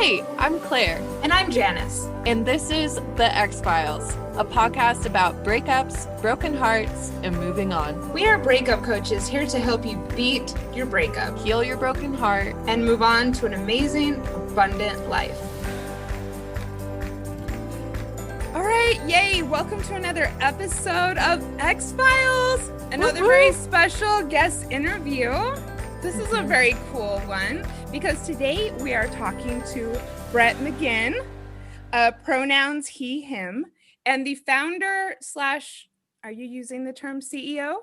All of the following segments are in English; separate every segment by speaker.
Speaker 1: Hey, I'm Claire.
Speaker 2: And I'm Janice.
Speaker 1: And this is The X-Files, a podcast about breakups, broken hearts, and moving on.
Speaker 2: We are breakup coaches here to help you beat your breakup,
Speaker 1: Heal your broken heart,
Speaker 2: and move on to an amazing, abundant life. All right, yay! Welcome to another episode of X-Files. Another very special guest interview. This is a very cool one because today we are talking to Brett McGinn, pronouns he, him, and the founder / are you using the term CEO?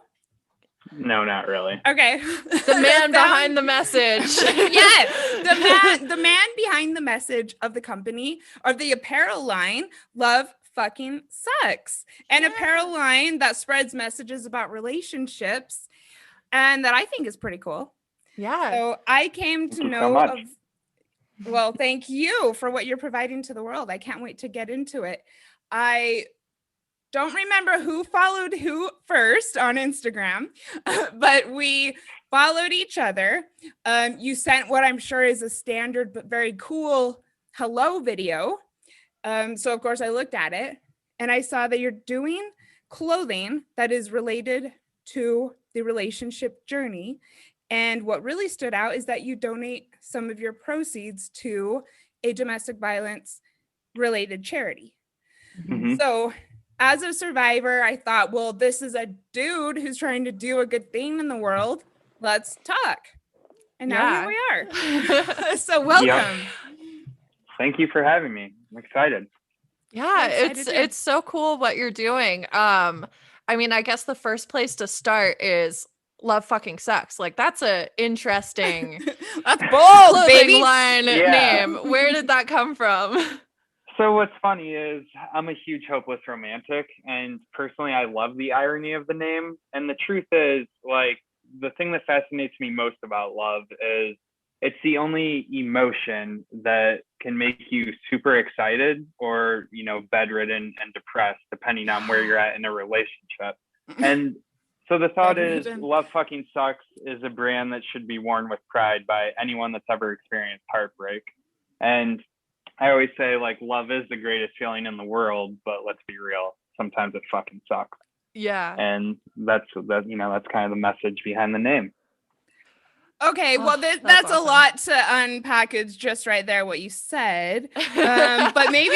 Speaker 3: No, not really.
Speaker 2: Okay.
Speaker 1: The man behind the message.
Speaker 2: Yeah, the man behind the message of the company, or the apparel line, Love Fucking Sucks. An apparel line that spreads messages about relationships and that I think is pretty cool.
Speaker 1: Yeah.
Speaker 2: So I came to know well, thank you for what you're providing to the world. I can't wait to get into it. I don't remember who followed who first on Instagram, but we followed each other. You sent what I'm sure is a standard but very cool hello video. So of course I looked at it and I saw that you're doing clothing that is related to the relationship journey. And what really stood out is that you donate some of your proceeds to a domestic violence related charity. Mm-hmm. So as a survivor, I thought, well, this is a dude who's trying to do a good thing in the world. Let's talk. And now here we are. So welcome.
Speaker 3: Yep. Thank you for having me. I'm excited.
Speaker 1: Yeah, it's so cool what you're doing. I mean, I guess the first place to start is Love Fucking Sucks. Like, that's a interesting
Speaker 2: that's bold, baby.
Speaker 1: line name. Where did that come from?
Speaker 3: So what's funny is I'm a huge hopeless romantic, and personally I love the irony of the name. And the truth is, like, the thing that fascinates me most about love is it's the only emotion that can make you super excited or, you know, bedridden and depressed, depending on where you're at in a relationship. And so the thought is Love Fucking Sucks is a brand that should be worn with pride by anyone that's ever experienced heartbreak. And I always say, like, love is the greatest feeling in the world, but let's be real, sometimes it fucking sucks.
Speaker 1: Yeah.
Speaker 3: And that's kind of the message behind the name.
Speaker 2: Okay, well, that's awesome. A lot to unpackage just right there, what you said. But maybe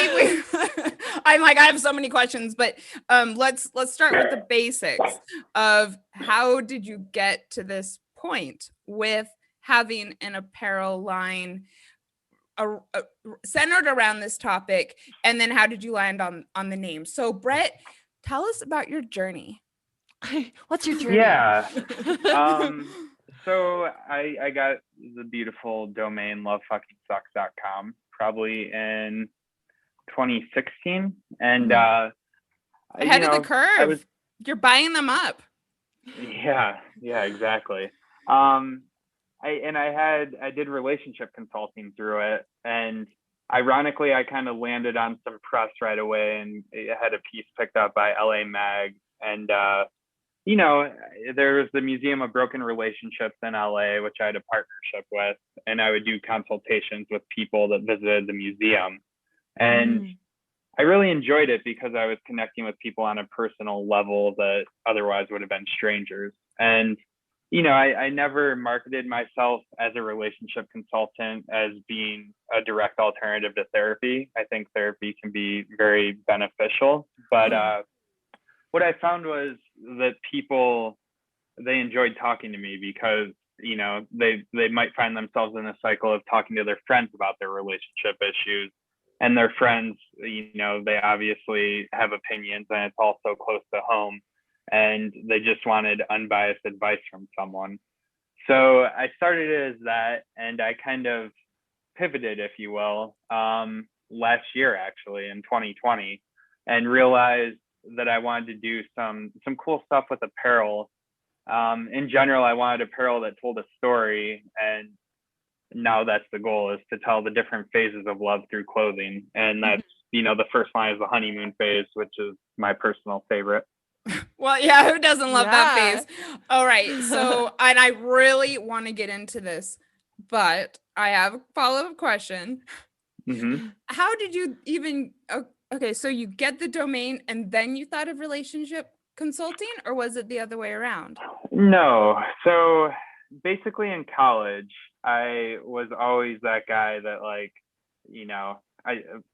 Speaker 2: I have so many questions, but let's start with the basics of how did you get to this point with having an apparel line centered around this topic, and then how did you land on the name? So, Brett, tell us about your journey.
Speaker 1: What's your journey?
Speaker 3: Yeah. So I got the beautiful domain lovefuckingsucks.com probably in 2016, and
Speaker 2: ahead of the curve. You're buying them up.
Speaker 3: Yeah, exactly. I did relationship consulting through it, and ironically, I kind of landed on some press right away, and I had a piece picked up by LA Mag, and you know, there was the Museum of Broken Relationships in LA, which I had a partnership with, and I would do consultations with people that visited the museum. And I really enjoyed it because I was connecting with people on a personal level that otherwise would have been strangers. And, you know, I never marketed myself as a relationship consultant as being a direct alternative to therapy. I think therapy can be very beneficial, but what I found was that people, they enjoyed talking to me because, you know, they might find themselves in a cycle of talking to their friends about their relationship issues, and their friends, you know, they obviously have opinions, and it's also close to home, and they just wanted unbiased advice from someone. So I started it as that, and I kind of pivoted, if you will, last year, actually, in 2020, and realized that I wanted to do some cool stuff with apparel. In general, I wanted apparel that told a story, and now that's the goal, is to tell the different phases of love through clothing. And that's, you know, the first line is the honeymoon phase, which is my personal favorite.
Speaker 2: Well, yeah, who doesn't love that phase? All right, so, and I really want to get into this, but I have a follow-up question. How did you even, okay, so you get the domain and then you thought of relationship consulting, or was it the other way around?
Speaker 3: No. So basically in college, I was always that guy that like, you know,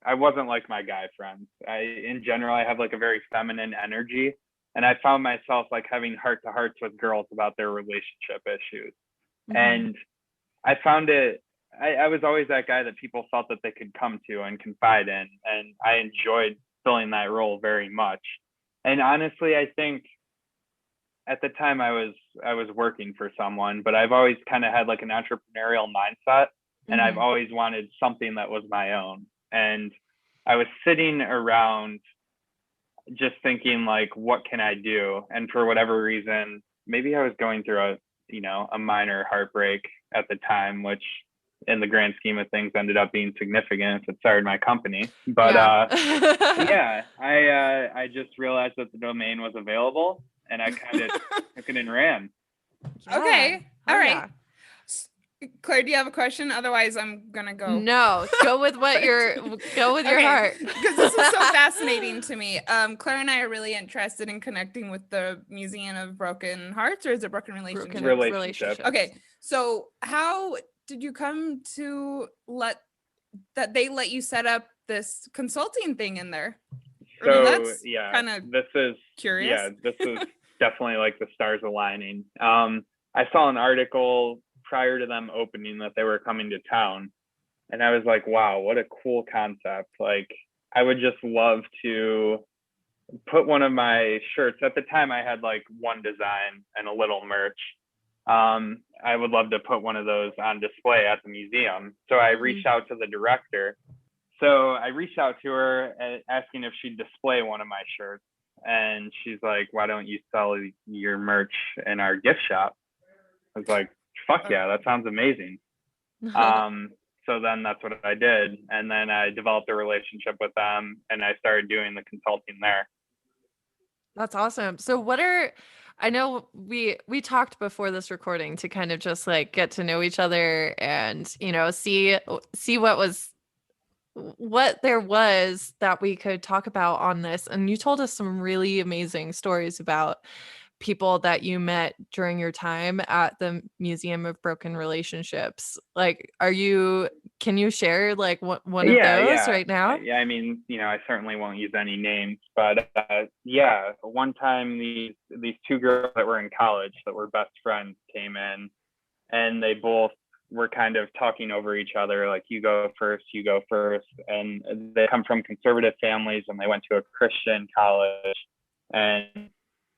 Speaker 3: I wasn't like my guy friends. In general, I have like a very feminine energy, and I found myself like having heart to hearts with girls about their relationship issues. And I found it, I was always that guy that people felt that they could come to and confide in. And I enjoyed filling that role very much. And honestly, I think at the time I was working for someone, but I've always kind of had like an entrepreneurial mindset, and I've always wanted something that was my own. And I was sitting around just thinking like, what can I do? And for whatever reason, maybe I was going through a minor heartbreak at the time, which in the grand scheme of things ended up being significant if it started my company. But I just realized that the domain was available, and I kind of took it and ran.
Speaker 2: Okay. All right. Claire, do you have a question? Otherwise, I'm gonna go.
Speaker 1: No, go with your heart.
Speaker 2: Because this is so fascinating to me. Claire and I are really interested in connecting with the Museum of Broken Hearts, or is it Broken Relationships?
Speaker 3: Relationships.
Speaker 2: Okay, so how did you come to let you set up this consulting thing in there?
Speaker 3: So
Speaker 2: that's
Speaker 3: kind of this is curious. Yeah, this is definitely like the stars aligning. I saw an article prior to them opening that they were coming to town, and I was like, wow, what a cool concept. Like, I would just love to put one of my shirts. At the time I had like one design and a little merch. I would love to put one of those on display at the museum. So I reached out to the director. So I reached out to her asking if she'd display one of my shirts, and she's like, why don't you sell your merch in our gift shop? I was like, fuck yeah, that sounds amazing. So then that's what I did. And then I developed a relationship with them, and I started doing the consulting there.
Speaker 1: That's awesome. So I know we talked before this recording to kind of just like get to know each other and, you know, see what there was that we could talk about on this. And you told us some really amazing stories about people that you met during your time at the Museum of Broken Relationships. Like, can you share like one of those right now?
Speaker 3: Yeah, I mean, you know, I certainly won't use any names, but one time these two girls that were in college that were best friends came in, and they both were kind of talking over each other, like, you go first. And they come from conservative families, and they went to a Christian college, and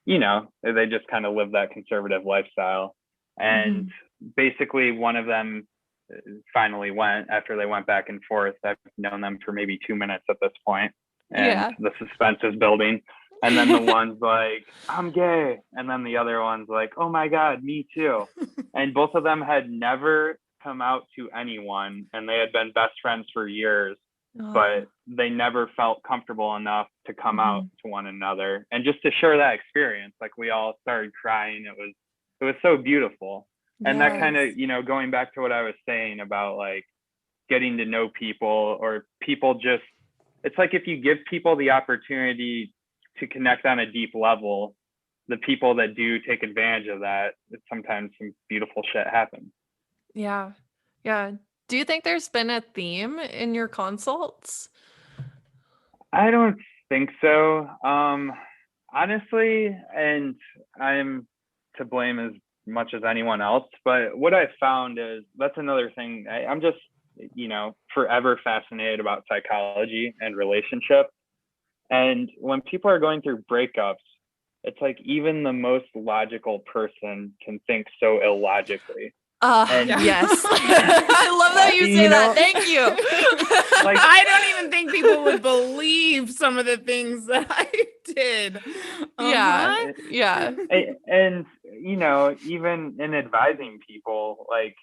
Speaker 3: you know, they just kind of live that conservative lifestyle. And basically one of them finally went after they went back and forth. I've known them for maybe 2 minutes at this point, and the suspense is building. And then the one's like, I'm gay. And then the other one's like, oh my God, me too. And both of them had never come out to anyone, and they had been best friends for years. But they never felt comfortable enough to come out to one another and just to share that experience. Like, we all started crying. It was so beautiful. And that kind of, you know, going back to what I was saying about like getting to know people, or people just, it's like if you give people the opportunity to connect on a deep level, the people that do take advantage of that, sometimes some beautiful shit happens.
Speaker 1: Yeah. Yeah. Do you think there's been a theme in your consults?
Speaker 3: I don't think so. Honestly, and I'm to blame as much as anyone else, but what I found is that's another thing. I'm just, you know, forever fascinated about psychology and relationships. And when people are going through breakups, it's like even the most logical person can think so illogically.
Speaker 1: Yes. I love that you say that. Thank you.
Speaker 2: Like, I don't even think people would believe some of the things that I did.
Speaker 1: Yeah.
Speaker 3: And, you know, even in advising people, like,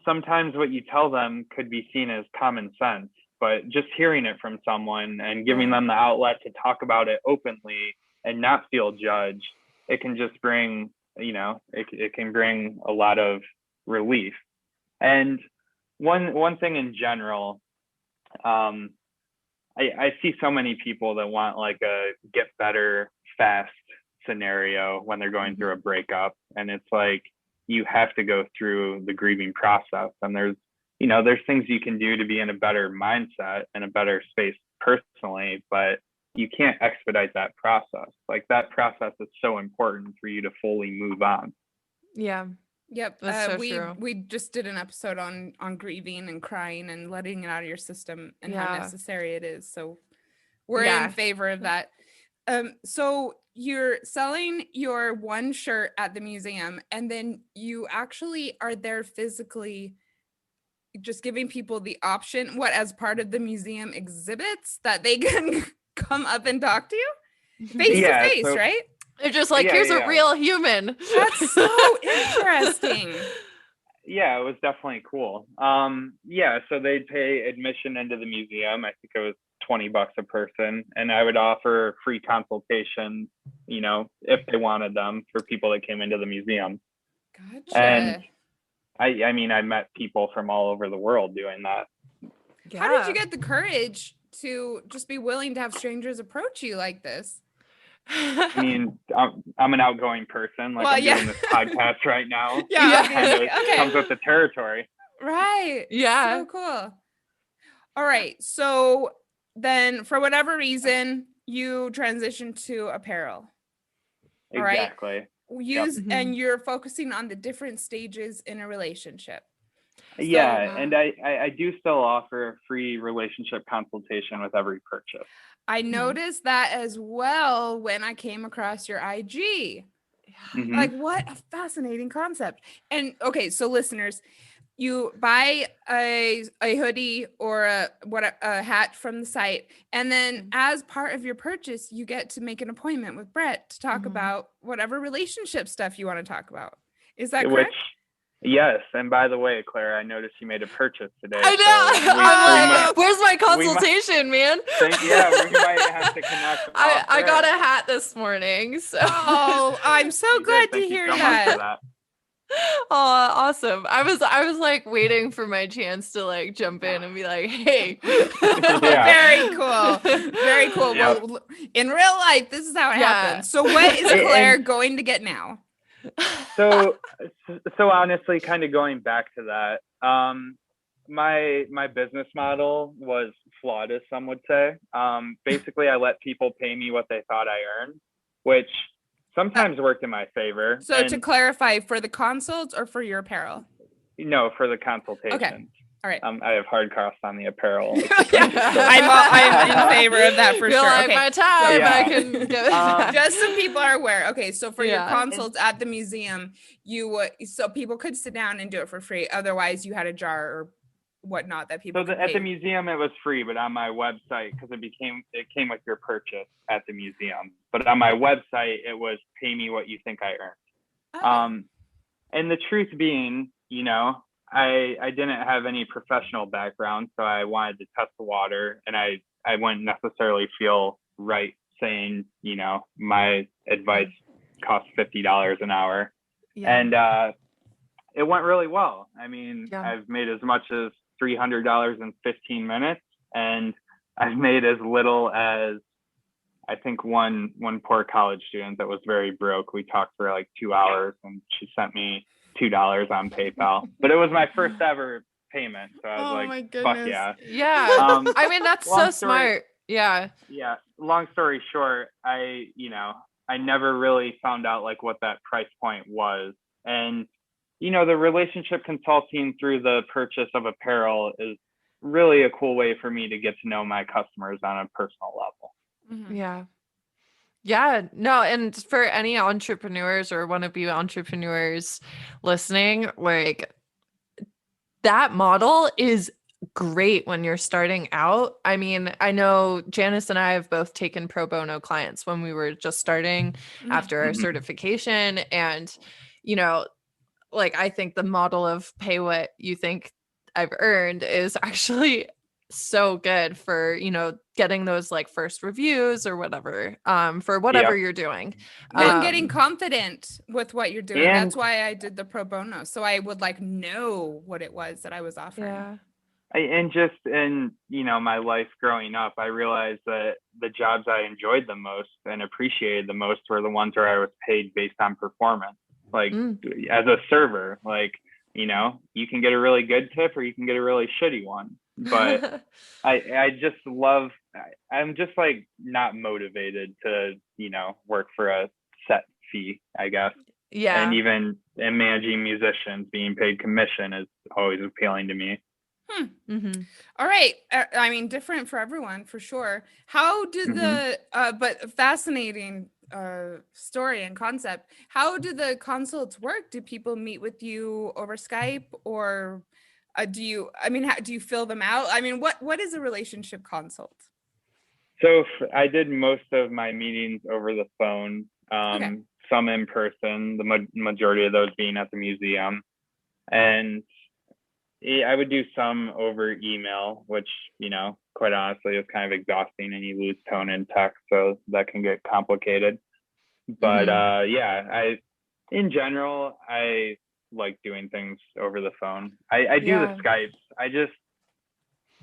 Speaker 3: sometimes what you tell them could be seen as common sense, but just hearing it from someone and giving them the outlet to talk about it openly and not feel judged, it can just bring, you know, it can bring a lot of relief. And one thing in general, I see so many people that want like a get better fast scenario when they're going through a breakup. And it's like, you have to go through the grieving process. And there's things you can do to be in a better mindset and a better space personally, but you can't expedite that process. Like, that process is so important for you to fully move on.
Speaker 1: Yeah.
Speaker 2: Yep.
Speaker 1: That's so true.
Speaker 2: We just did an episode on grieving and crying and letting it out of your system and how necessary it is. So we're in favor of that. So you're selling your one shirt at the museum, and then you actually are there physically just giving people the option, as part of the museum exhibits, that they can come up and talk to you face to face, right?
Speaker 1: They're just like, here's a real human.
Speaker 2: That's so interesting.
Speaker 3: Yeah, it was definitely cool. So they'd pay admission into the museum. I think it was $20 a person, and I would offer free consultations, if they wanted them, for people that came into the museum.
Speaker 2: Gotcha.
Speaker 3: And I mean, I met people from all over the world doing that.
Speaker 2: Yeah. How did you get the courage to just be willing to have strangers approach you like this?
Speaker 3: I mean, I'm an outgoing person. Like, I'm doing this podcast right now.
Speaker 2: Okay.
Speaker 3: Comes with the territory.
Speaker 2: Right.
Speaker 1: Yeah.
Speaker 2: So cool. All right. So then, for whatever reason, you transition to apparel.
Speaker 3: Exactly.
Speaker 2: Right? And you're focusing on the different stages in a relationship.
Speaker 3: And I do still offer a free relationship consultation with every purchase.
Speaker 2: I noticed that as well when I came across your IG. Like, what a fascinating concept. And okay, so listeners, you buy a hoodie or a hat from the site, and then as part of your purchase, you get to make an appointment with Brett to talk about whatever relationship stuff you want to talk about. Is that correct?
Speaker 3: Yes, and by the way, Claire, I noticed you made a purchase today.
Speaker 1: I know.
Speaker 3: So
Speaker 1: where's my consultation, man?
Speaker 3: We might have to connect.
Speaker 1: I got a hat this morning. So.
Speaker 2: Oh, I'm so glad to hear that.
Speaker 1: Oh, awesome. I was like waiting for my chance to like jump in and be like, hey.
Speaker 2: Very cool. Very cool. Yep. Well, in real life, this is how it happens. So what is Claire going to get now?
Speaker 3: So honestly, kind of going back to that, my business model was flawed, as some would say. Basically, I let people pay me what they thought I earned, which sometimes worked in my favor.
Speaker 2: So to clarify, for the consults or for your apparel?
Speaker 3: No, for the consultation.
Speaker 2: Okay. All right.
Speaker 3: I have hard costs on the apparel.
Speaker 2: I'm in favor of that for
Speaker 1: You're
Speaker 2: sure.
Speaker 1: Like, my time, I can give it back.
Speaker 2: Just so people are aware. Okay, so for your consults at the museum, so people could sit down and do it for free. Otherwise, you had a jar or whatnot that people.
Speaker 3: So at the museum, it was free, but on my website, because it came with your purchase at the museum. But on my website, it was pay me what you think I earned.
Speaker 2: Oh.
Speaker 3: And the truth being, I didn't have any professional background, so I wanted to test the water, and I wouldn't necessarily feel right saying, my advice costs $50 an hour. Yeah. And it went really well. I mean, I've made as much as $300 in 15 minutes, and I've made as little as, I think one poor college student that was very broke. We talked for like 2 hours, and she sent me $2 on PayPal, but it was my first ever payment. So I was like, fuck yeah.
Speaker 1: Yeah. I mean, that's so smart. Yeah.
Speaker 3: Yeah. Long story short, I never really found out like what that price point was. And, the relationship consulting through the purchase of apparel is really a cool way for me to get to know my customers on a personal level.
Speaker 2: Mm-hmm.
Speaker 1: Yeah. Yeah, no, and for any entrepreneurs or wannabe entrepreneurs listening, like, that model is great when you're starting out. I mean, I know Janice and I have both taken pro bono clients when we were just starting after our certification. And, like, I think the model of pay what you think I've earned is actually so good for, getting those like first reviews or whatever, for whatever you're doing.
Speaker 2: And getting confident with what you're doing. That's why I did the pro bono. So I would like know what it was that I was offering.
Speaker 1: Yeah.
Speaker 3: And just in, my life growing up, I realized that the jobs I enjoyed the most and appreciated the most were the ones where I was paid based on performance. Like as a server, like, you can get a really good tip or you can get a really shitty one. But I just love, I'm just like not motivated to, work for a set fee, I guess.
Speaker 1: Yeah.
Speaker 3: And even in managing musicians, being paid commission is always appealing to me.
Speaker 2: Mm-hmm. All right. I mean, different for everyone, for sure. How did but fascinating story and concept. How do the consults work? Do people meet with you over Skype, or do you fill them out? I mean, what is a relationship consult?
Speaker 3: So I did most of my meetings over the phone, some in person, the majority of those being at the museum. And I would do some over email, which, quite honestly is kind of exhausting, and you lose tone in text, so that can get complicated. But in general, I like doing things over the phone. I do the Skypes.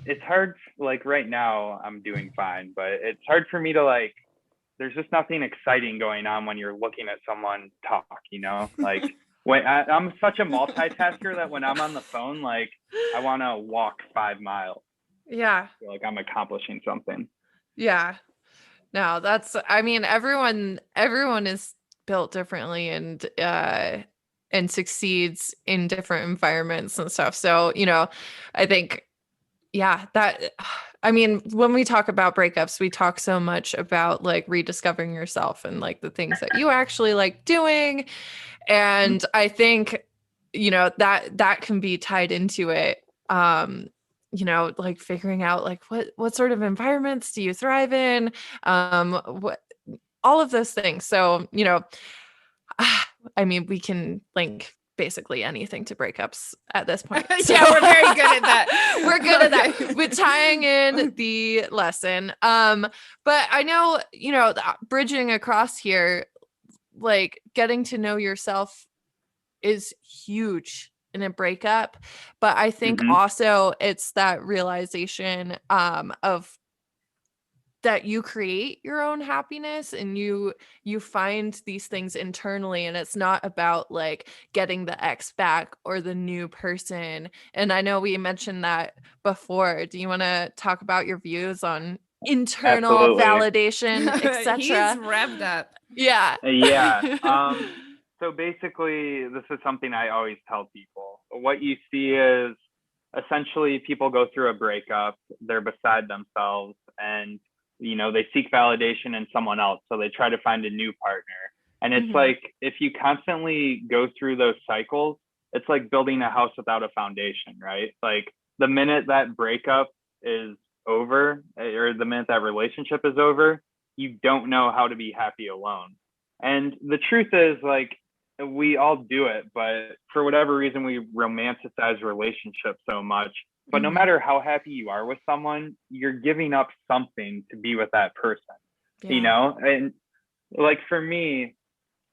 Speaker 3: It's hard, like right now I'm doing fine, but it's hard for me to there's just nothing exciting going on when you're looking at someone talk, like when I'm such a multitasker that when I'm on the phone, like I want to walk 5 miles.
Speaker 1: Yeah.
Speaker 3: I feel like I'm accomplishing something.
Speaker 1: Yeah. No, everyone is built differently and succeeds in different environments and stuff. So, I think, when we talk about breakups, we talk so much about like rediscovering yourself and like the things that you actually like doing. And I think, that can be tied into it. Like figuring out like what sort of environments do you thrive in? What all of those things. So, we can link basically anything to breakups at this point. So,
Speaker 2: we're very good at that.
Speaker 1: We're good at that. We're tying in the lesson. But I know, bridging across here, like getting to know yourself is huge in a breakup. But I think also it's that realization of that you create your own happiness and you find these things internally, and it's not about like getting the ex back or the new person. And I know we mentioned that before. Do you want to talk about your views on internal validation, etc.?
Speaker 2: He's revved up.
Speaker 1: Yeah.
Speaker 3: So basically, this is something I always tell people. What you see is essentially people go through a breakup, they're beside themselves, and they seek validation in someone else. So they try to find a new partner. And it's like, if you constantly go through those cycles, it's like building a house without a foundation, right? Like the minute that breakup is over, or the minute that relationship is over, you don't know how to be happy alone. And the truth is, like, we all do it, but for whatever reason, we romanticize relationships so much. But no matter how happy you are with someone, you're giving up something to be with that person, And like for me,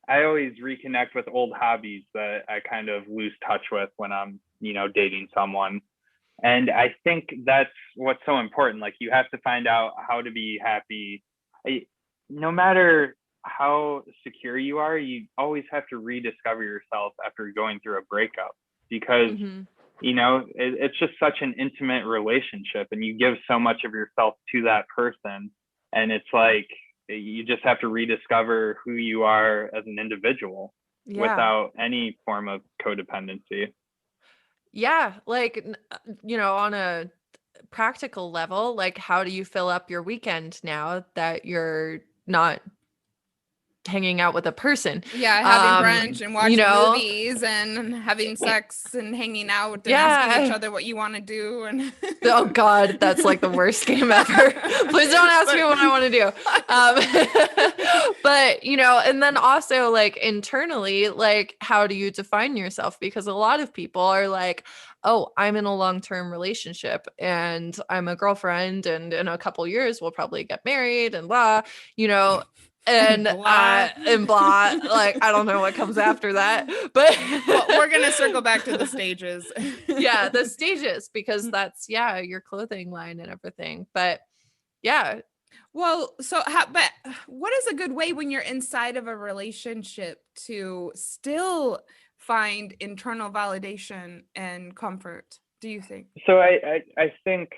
Speaker 3: I always reconnect with old hobbies that I kind of lose touch with when I'm, dating someone. And I think that's what's so important. Like you have to find out how to be happy. No matter how secure you are, you always have to rediscover yourself after going through a breakup, because it's just such an intimate relationship, and you give so much of yourself to that person, and it's like you just have to rediscover who you are as an individual without any form of codependency.
Speaker 1: Like on a practical level, like how do you fill up your weekend now that you're not hanging out with a person?
Speaker 2: Having brunch and watching movies and having sex and hanging out and asking each other what you want to do. And
Speaker 1: oh God, that's like the worst game ever. Please don't ask me what I want to do. But and then also like internally, like how do you define yourself? Because a lot of people are like, oh, I'm in a long-term relationship and I'm a girlfriend, and in a couple years we'll probably get married and blah, and
Speaker 2: blah.
Speaker 1: And blah. Like, I don't know what comes after that, but
Speaker 2: well, we're gonna circle back to the stages.
Speaker 1: Yeah, the stages, because that's your clothing line and everything. But yeah.
Speaker 2: Well, but what is a good way when you're inside of a relationship to still find internal validation and comfort, do you think?
Speaker 3: So I think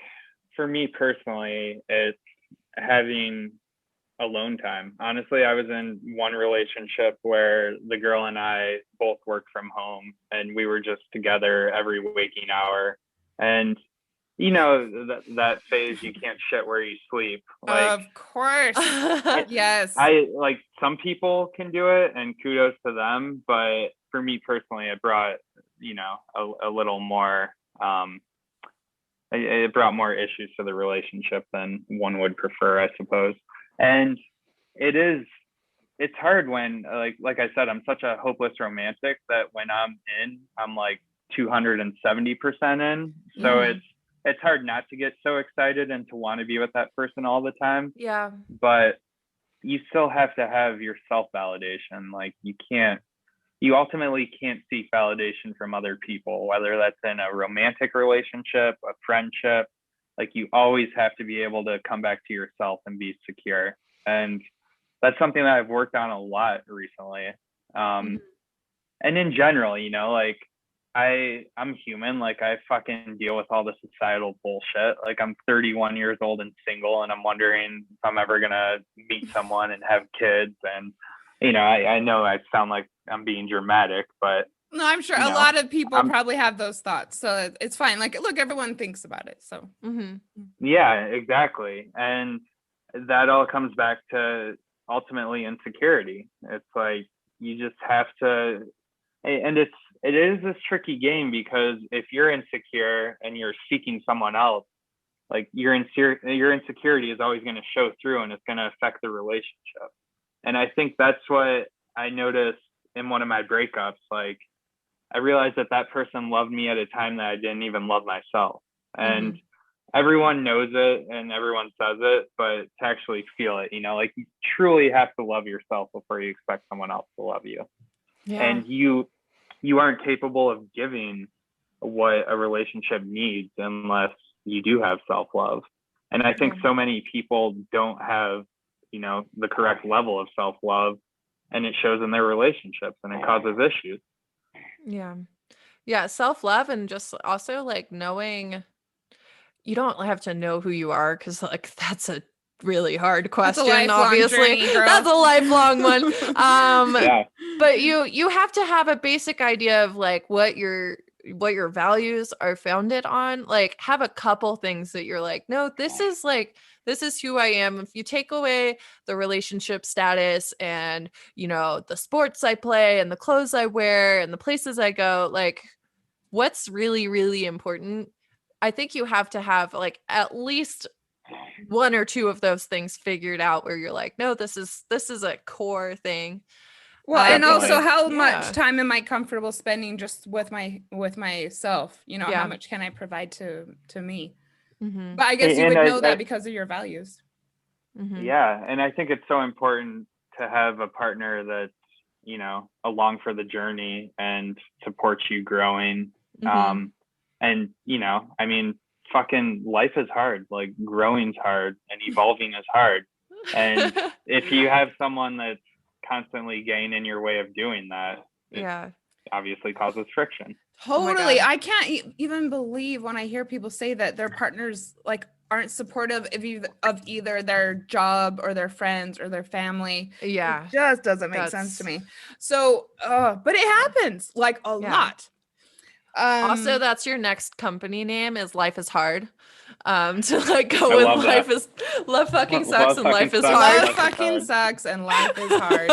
Speaker 3: for me personally, it's having alone time. Honestly, I was in one relationship where the girl and I both worked from home, and we were just together every waking hour. And you know, that phase, you can't shit where you sleep. Like,
Speaker 2: of course. Yes.
Speaker 3: I like, some people can do it, and kudos to them. But for me personally, it brought, you know, a little more, it brought more issues to the relationship than one would prefer, I suppose. And it's hard when, like I said, I'm such a hopeless romantic that when I'm in, I'm like 270% in. So it's hard not to get so excited and to want to be with that person all the time.
Speaker 1: Yeah.
Speaker 3: But you still have to have your self-validation. Like, you ultimately can't seek validation from other people, whether that's in a romantic relationship, a friendship. Like, you always have to be able to come back to yourself and be secure. And that's something that I've worked on a lot recently. And in general, you know, like, I'm human. Like, I fucking deal with all the societal bullshit. Like, I'm 31 years old and single, and I'm wondering if I'm ever gonna meet someone and have kids. And, you know, I know I sound like I'm being dramatic, but
Speaker 2: no, I'm sure a lot of people probably have those thoughts. So it's fine. Like, look, everyone thinks about it. So
Speaker 3: yeah, exactly. And that all comes back to ultimately insecurity. It's like, you just have to, and it is this tricky game, because if you're insecure and you're seeking someone else, like, your insecurity is always going to show through, and it's going to affect the relationship. And I think that's what I noticed in one of my breakups. Like, I realized that person loved me at a time that I didn't even love myself. And everyone knows it and everyone says it, but to actually feel it, you know, like, you truly have to love yourself before you expect someone else to love you. Yeah. And you aren't capable of giving what a relationship needs unless you do have self-love. And I think so many people don't have, you know, the correct level of self-love, and it shows in their relationships, and it causes issues.
Speaker 1: Yeah, self-love, and just also, like, knowing you don't have to know who you are, because, like, that's a really hard question. Obviously, that's a lifelong one. But you have to have a basic idea of, like, what your values are founded on. Like, have a couple things that you're like, no, this is who I am. If you take away the relationship status and, you know, the sports I play and the clothes I wear and the places I go, like, what's really, really important, I think you have to have, like, at least one or two of those things figured out, where you're like, no, this is a core thing.
Speaker 2: Well, and also, how much time am I comfortable spending just with myself? You know, how much can I provide to me? But I guess you would know that because of your values.
Speaker 3: Yeah, and I think it's so important to have a partner that's, you know, along for the journey and supports you growing. And, you know, I mean, fucking life is hard. Like, growing's hard and evolving is hard. And if you have someone that's constantly getting in your way of doing that, it obviously causes friction.
Speaker 2: Totally. I can't even believe when I hear people say that their partners, like, aren't supportive of either their job or their friends or their family.
Speaker 1: Yeah,
Speaker 2: it just doesn't make sense to me. So but it happens, like, a lot.
Speaker 1: Also, that's your next company name, is Life is Hard. To, like, go with love fucking sucks and life is hard.
Speaker 2: Love fucking sucks and life is hard.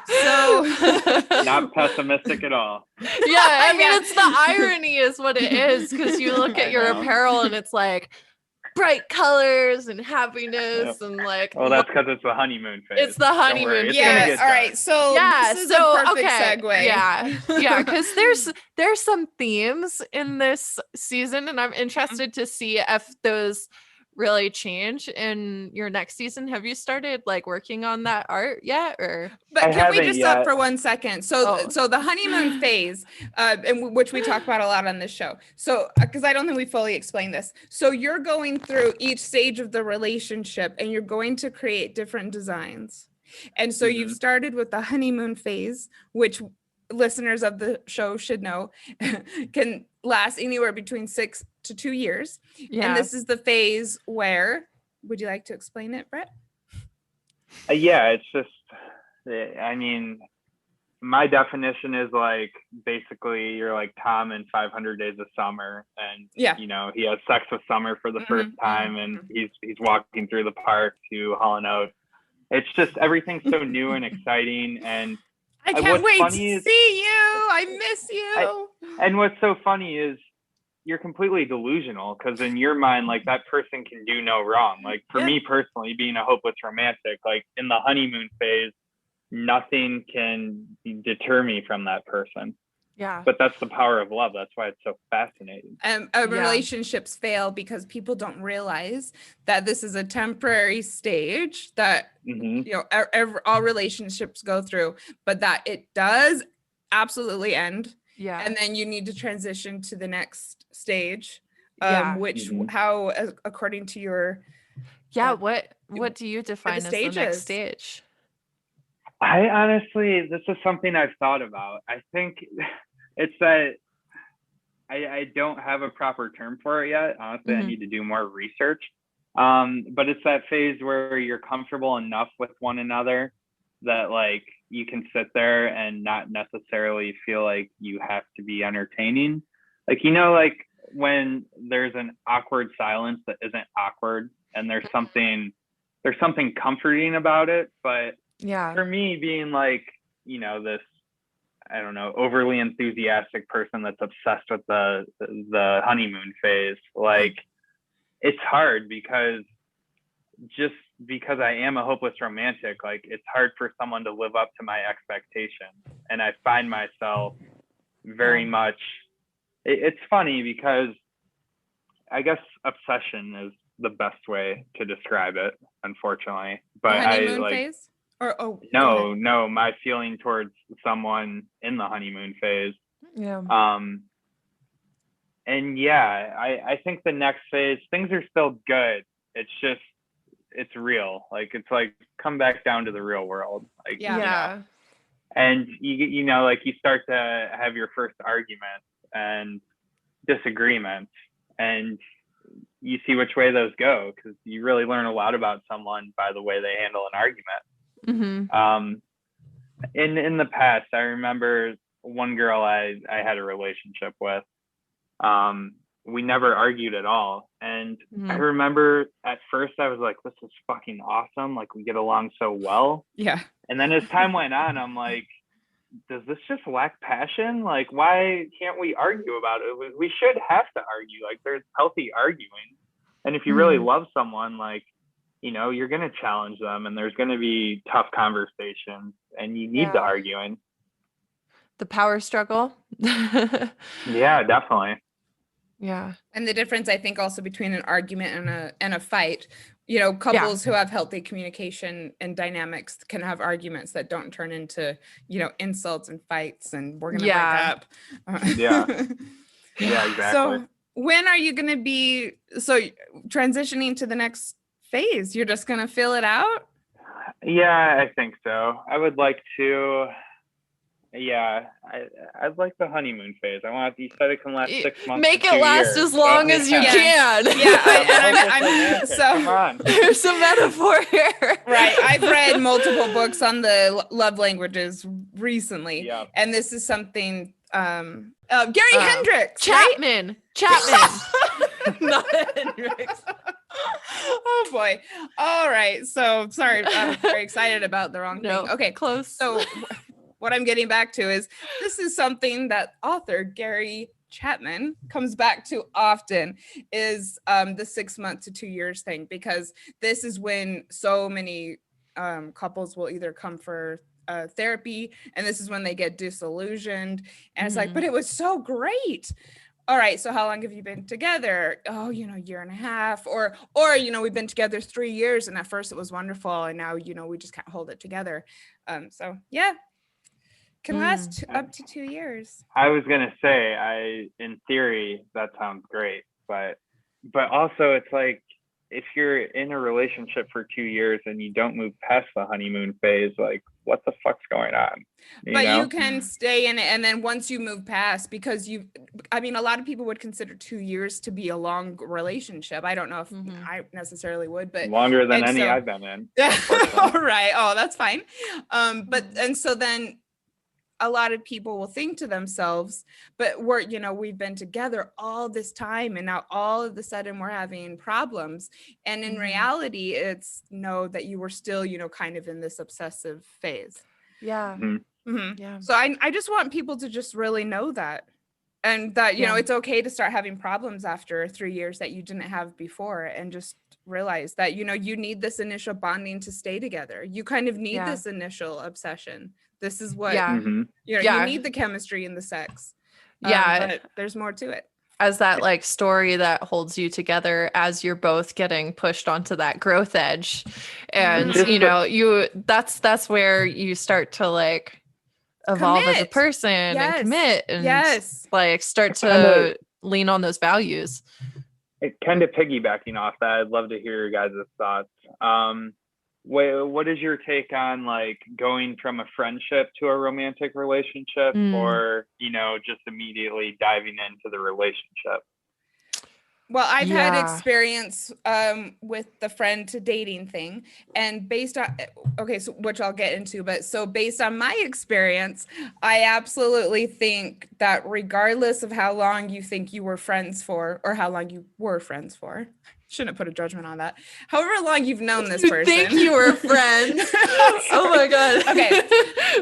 Speaker 2: So
Speaker 3: not pessimistic at all.
Speaker 1: Yeah, I mean, it's the irony is what it is, because you look at your apparel and it's like bright colors and happiness and, like,
Speaker 3: well, that's because it's the honeymoon phase.
Speaker 1: It's the honeymoon.
Speaker 2: Yeah. All right. So this is a perfect segue.
Speaker 1: Yeah. Because there's some themes in this season, and I'm interested to see if those really change in your next season? Have you started like working on that art yet, or?
Speaker 2: But can we just stop for 1 second? So the honeymoon phase, and which we talk about a lot on this show. So, because I don't think we fully explained this. So you're going through each stage of the relationship and you're going to create different designs. And so you've started with the honeymoon phase, which listeners of the show should know can last anywhere between 6 to 2 years. Yeah. And this is the phase where, would you like to explain it, Brett?
Speaker 3: Yeah, it's just, I mean, my definition is like, basically you're like Tom in 500 Days of Summer, and you know, he has sex with Summer for the first time, and he's walking through the park to Hall & Oates. It's just, everything's so new and exciting, and
Speaker 2: I can't wait to see you. I miss you.
Speaker 3: And what's so funny is you're completely delusional, because in your mind, like, that person can do no wrong. Like, for me personally, being a hopeless romantic, like, in the honeymoon phase, nothing can deter me from that person. Yeah. But that's the power of love. That's why it's so fascinating.
Speaker 2: Relationships fail because people don't realize that this is a temporary stage that you know all relationships go through, but that it does absolutely end. Yeah. And then you need to transition to the next stage. Which how, according to your
Speaker 1: what do you define as the next stage?
Speaker 3: I honestly, this is something I've thought about. I think it's that I don't have a proper term for it yet. Honestly, I need to do more research. But it's that phase where you're comfortable enough with one another that, like, you can sit there and not necessarily feel like you have to be entertaining. Like, you know, like when there's an awkward silence that isn't awkward, and there's something comforting about it. But for me, being like, you know, this, I don't know, overly enthusiastic person that's obsessed with the honeymoon phase, like, it's hard because I am a hopeless romantic, like, it's hard for someone to live up to my expectations. And I find myself very much, it's funny because I guess obsession is the best way to describe it, unfortunately. But
Speaker 2: honeymoon phase?
Speaker 3: No, my feeling towards someone in the honeymoon phase. Yeah. And I think the next phase, things are still good. It's just, it's real. Like, it's like, come back down to the real world. Like, you know, and you know, like, you start to have your first arguments and disagreements, and you see which way those go, because you really learn a lot about someone by the way they handle an argument. In the past, I remember one girl I had a relationship with. We never argued at all, and I remember at first I was like, this is fucking awesome, like, we get along so well. And then as time went on, I'm like, does this just lack passion? Like, why can't we argue about it? We should have to argue. Like, there's healthy arguing, and if you really love someone, like, you know, you're going to challenge them, and there's going to be tough conversations, and you need the arguing.
Speaker 1: The power struggle.
Speaker 3: Yeah, definitely.
Speaker 1: Yeah.
Speaker 2: And the difference, I think, also between an argument and a fight, you know, couples who have healthy communication and dynamics can have arguments that don't turn into, you know, insults and fights, and we're going to break up.
Speaker 3: Yeah, exactly.
Speaker 2: So when are you going to be, transitioning to the next phase? You're just going to fill it out?
Speaker 3: Yeah, I think so. I would like to. I'd like the honeymoon phase. I want, you said it can last 6 months.
Speaker 1: Make it last as long as you can.
Speaker 2: I'm
Speaker 3: so come on.
Speaker 1: There's a metaphor here.
Speaker 2: Right. I've read multiple books on the love languages recently. And this is something Gary Hendricks.
Speaker 1: Chapman. Not Hendricks.
Speaker 2: Oh boy. All right. So sorry, I was very excited about the wrong thing. Okay,
Speaker 1: close.
Speaker 2: So what I'm getting back to is, this is something that author Gary Chapman comes back to often, is the 6 months to 2 years thing, because this is when so many couples will either come for therapy, and this is when they get disillusioned, and it's like, but it was so great. all right, so how long have you been together? Oh, year and a half, or, we've been together 3 years, and at first it was wonderful, and now, we just can't hold it together. So yeah, can last up to 2 years.
Speaker 3: I was gonna say, in theory, that sounds great, but also it's like, if you're in a relationship for 2 years and you don't move past the honeymoon phase, like, what the fuck's going on?
Speaker 2: You can stay in it, and then once you move past, because a lot of people would consider 2 years to be a long relationship. I don't know if I necessarily would, but
Speaker 3: longer than any I've been in.
Speaker 2: All right. Oh, that's fine. And so then a lot of people will think to themselves, but we've been together all this time, and now all of a sudden we're having problems. And in reality, it's that you were still, kind of in this obsessive phase.
Speaker 1: Yeah.
Speaker 2: Yeah. So I just want people to just really know that, and that, it's okay to start having problems after 3 years that you didn't have before, and just realize that, you need this initial bonding to stay together. You kind of need this initial obsession. This is what, you need the chemistry and the sex. But there's more to it.
Speaker 1: As that like story that holds you together as you're both getting pushed onto that growth edge. And, that's where you start to like evolve as a person and commit and like start to lean on those values.
Speaker 3: Kind of piggybacking off that, I'd love to hear your guys' thoughts. What is your take on like going from a friendship to a romantic relationship, or just immediately diving into the relationship?
Speaker 2: Well, I've had experience with the friend to dating thing, and based on which I'll get into, but so based on my experience, I absolutely think that regardless of how long you think you were friends for, or how long you were friends for, shouldn't put a judgment on that. However long you've known this person.
Speaker 1: Think you were friends. Oh my God.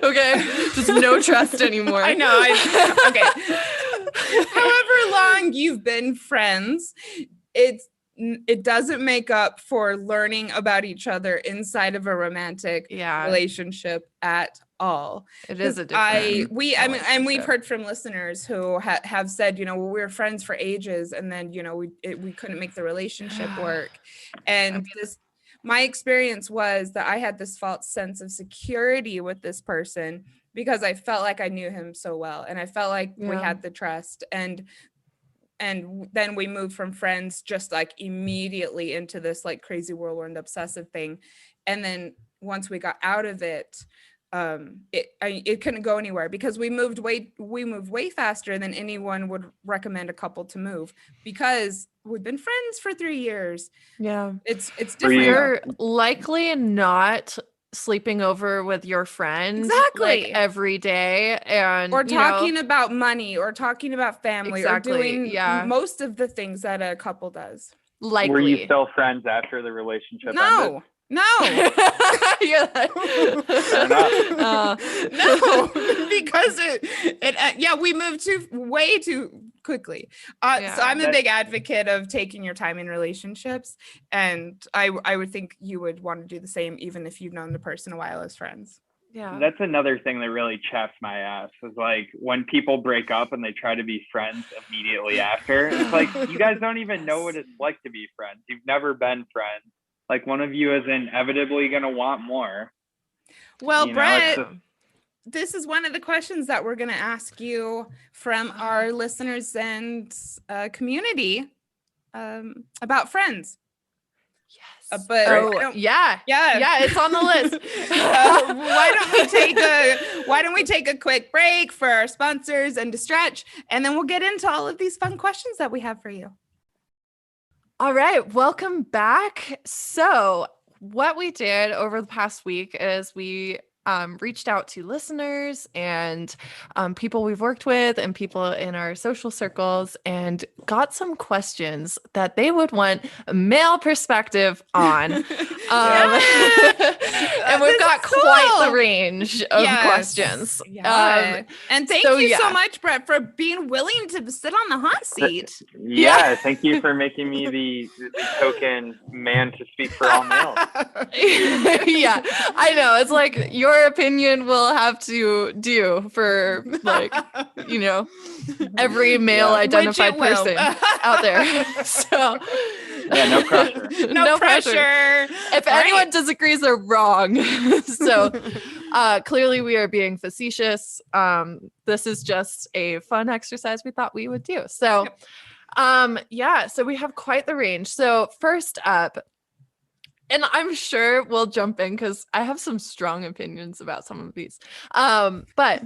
Speaker 1: Okay. Just no trust anymore.
Speaker 2: I know. Okay. However long you've been friends, it doesn't make up for learning about each other inside of a romantic relationship at all.
Speaker 1: It is a different.
Speaker 2: We've heard from listeners who have said, we were friends for ages, and then we couldn't make the relationship work. And my experience was that I had this false sense of security with this person because I felt like I knew him so well, and I felt like we had the trust, and then we moved from friends just like immediately into this like crazy whirlwind obsessive thing. And then once we got out of it, it couldn't go anywhere because we moved way faster than anyone would recommend a couple to move, because we've been friends for 3 years.
Speaker 1: Yeah.
Speaker 2: It's different.
Speaker 1: You're likely not sleeping over with your friends like every day, and
Speaker 2: or talking about money, or talking about family, or doing most of the things that a couple does.
Speaker 1: Likely.
Speaker 3: Were you still friends after the relationship ended?
Speaker 2: No.
Speaker 1: You're like,
Speaker 3: fair enough.
Speaker 2: No, because we moved way too quickly. So I'm a big advocate of taking your time in relationships, and I would think you would want to do the same even if you've known the person a while as friends.
Speaker 1: Yeah,
Speaker 3: that's another thing that really chaps my ass, is like when people break up and they try to be friends immediately after. It's like, you guys don't even know what it's like to be friends. You've never been friends. Like, one of you is inevitably going to want more.
Speaker 2: Well, Brett, this is one of the questions that we're going to ask you from our listeners and community about friends.
Speaker 1: Yes.
Speaker 2: But
Speaker 1: yeah, it's on the list.
Speaker 2: Why don't we take a quick break for our sponsors and to stretch, and then we'll get into all of these fun questions that we have for you.
Speaker 1: All right, welcome back. So what we did over the past week is we reached out to listeners and people we've worked with and people in our social circles, and got some questions that they would want a male perspective on. And we've got quite the range of questions.
Speaker 2: And thank you so much, Brett, for being willing to sit on the hot seat.
Speaker 3: Thank you for making me the token man to speak for all males.
Speaker 1: I know. It's like you're your opinion will have to do for like, you know, every male identified person out there. So
Speaker 3: yeah, no pressure.
Speaker 2: No pressure.
Speaker 1: If anyone disagrees, they're wrong. So clearly we are being facetious. This is just a fun exercise we thought we would do. So so we have quite the range. So first up, and I'm sure we'll jump in because I have some strong opinions about some of these. But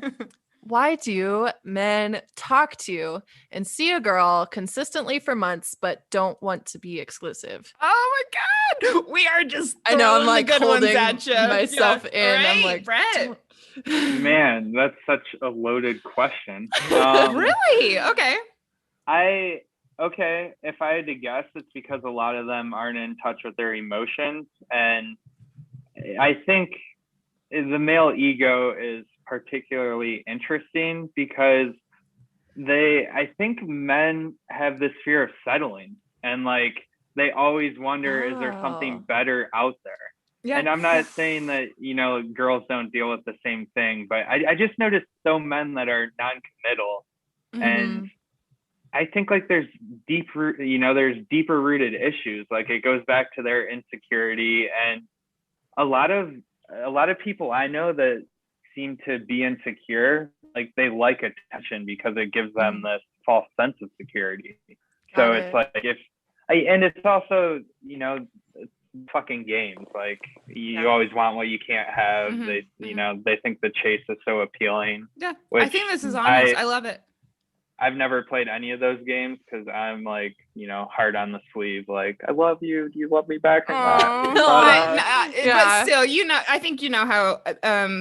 Speaker 1: why do men talk to and see a girl consistently for months but don't want to be exclusive?
Speaker 2: Oh my God. We are just
Speaker 1: I know, I'm like
Speaker 2: good
Speaker 1: holding
Speaker 2: ones at you.
Speaker 1: myself in.
Speaker 2: Right,
Speaker 1: I'm like,
Speaker 2: Brett.
Speaker 3: Man, that's such a loaded question.
Speaker 2: Really? Okay.
Speaker 3: Okay, if I had to guess, it's because a lot of them aren't in touch with their emotions. And I think the male ego is particularly interesting because I think men have this fear of settling, and like they always wonder, is there something better out there? Yeah. And I'm not saying that, you know, girls don't deal with the same thing, but I just noticed so men that are non-committal. And I think like there's deeper rooted issues. Like it goes back to their insecurity, and a lot of people I know that seem to be insecure, like they like attention because it gives them this false sense of security. So it's like and it's also, you know, it's fucking games. Like you always want what you can't have. They, you know, they think the chase is so appealing.
Speaker 2: Yeah, I think this is honest. I love it.
Speaker 3: I've never played any of those games because I'm like, you know, hard on the sleeve. Like, I love you. Do you love me back or not?
Speaker 2: But still, you know, I think you know how.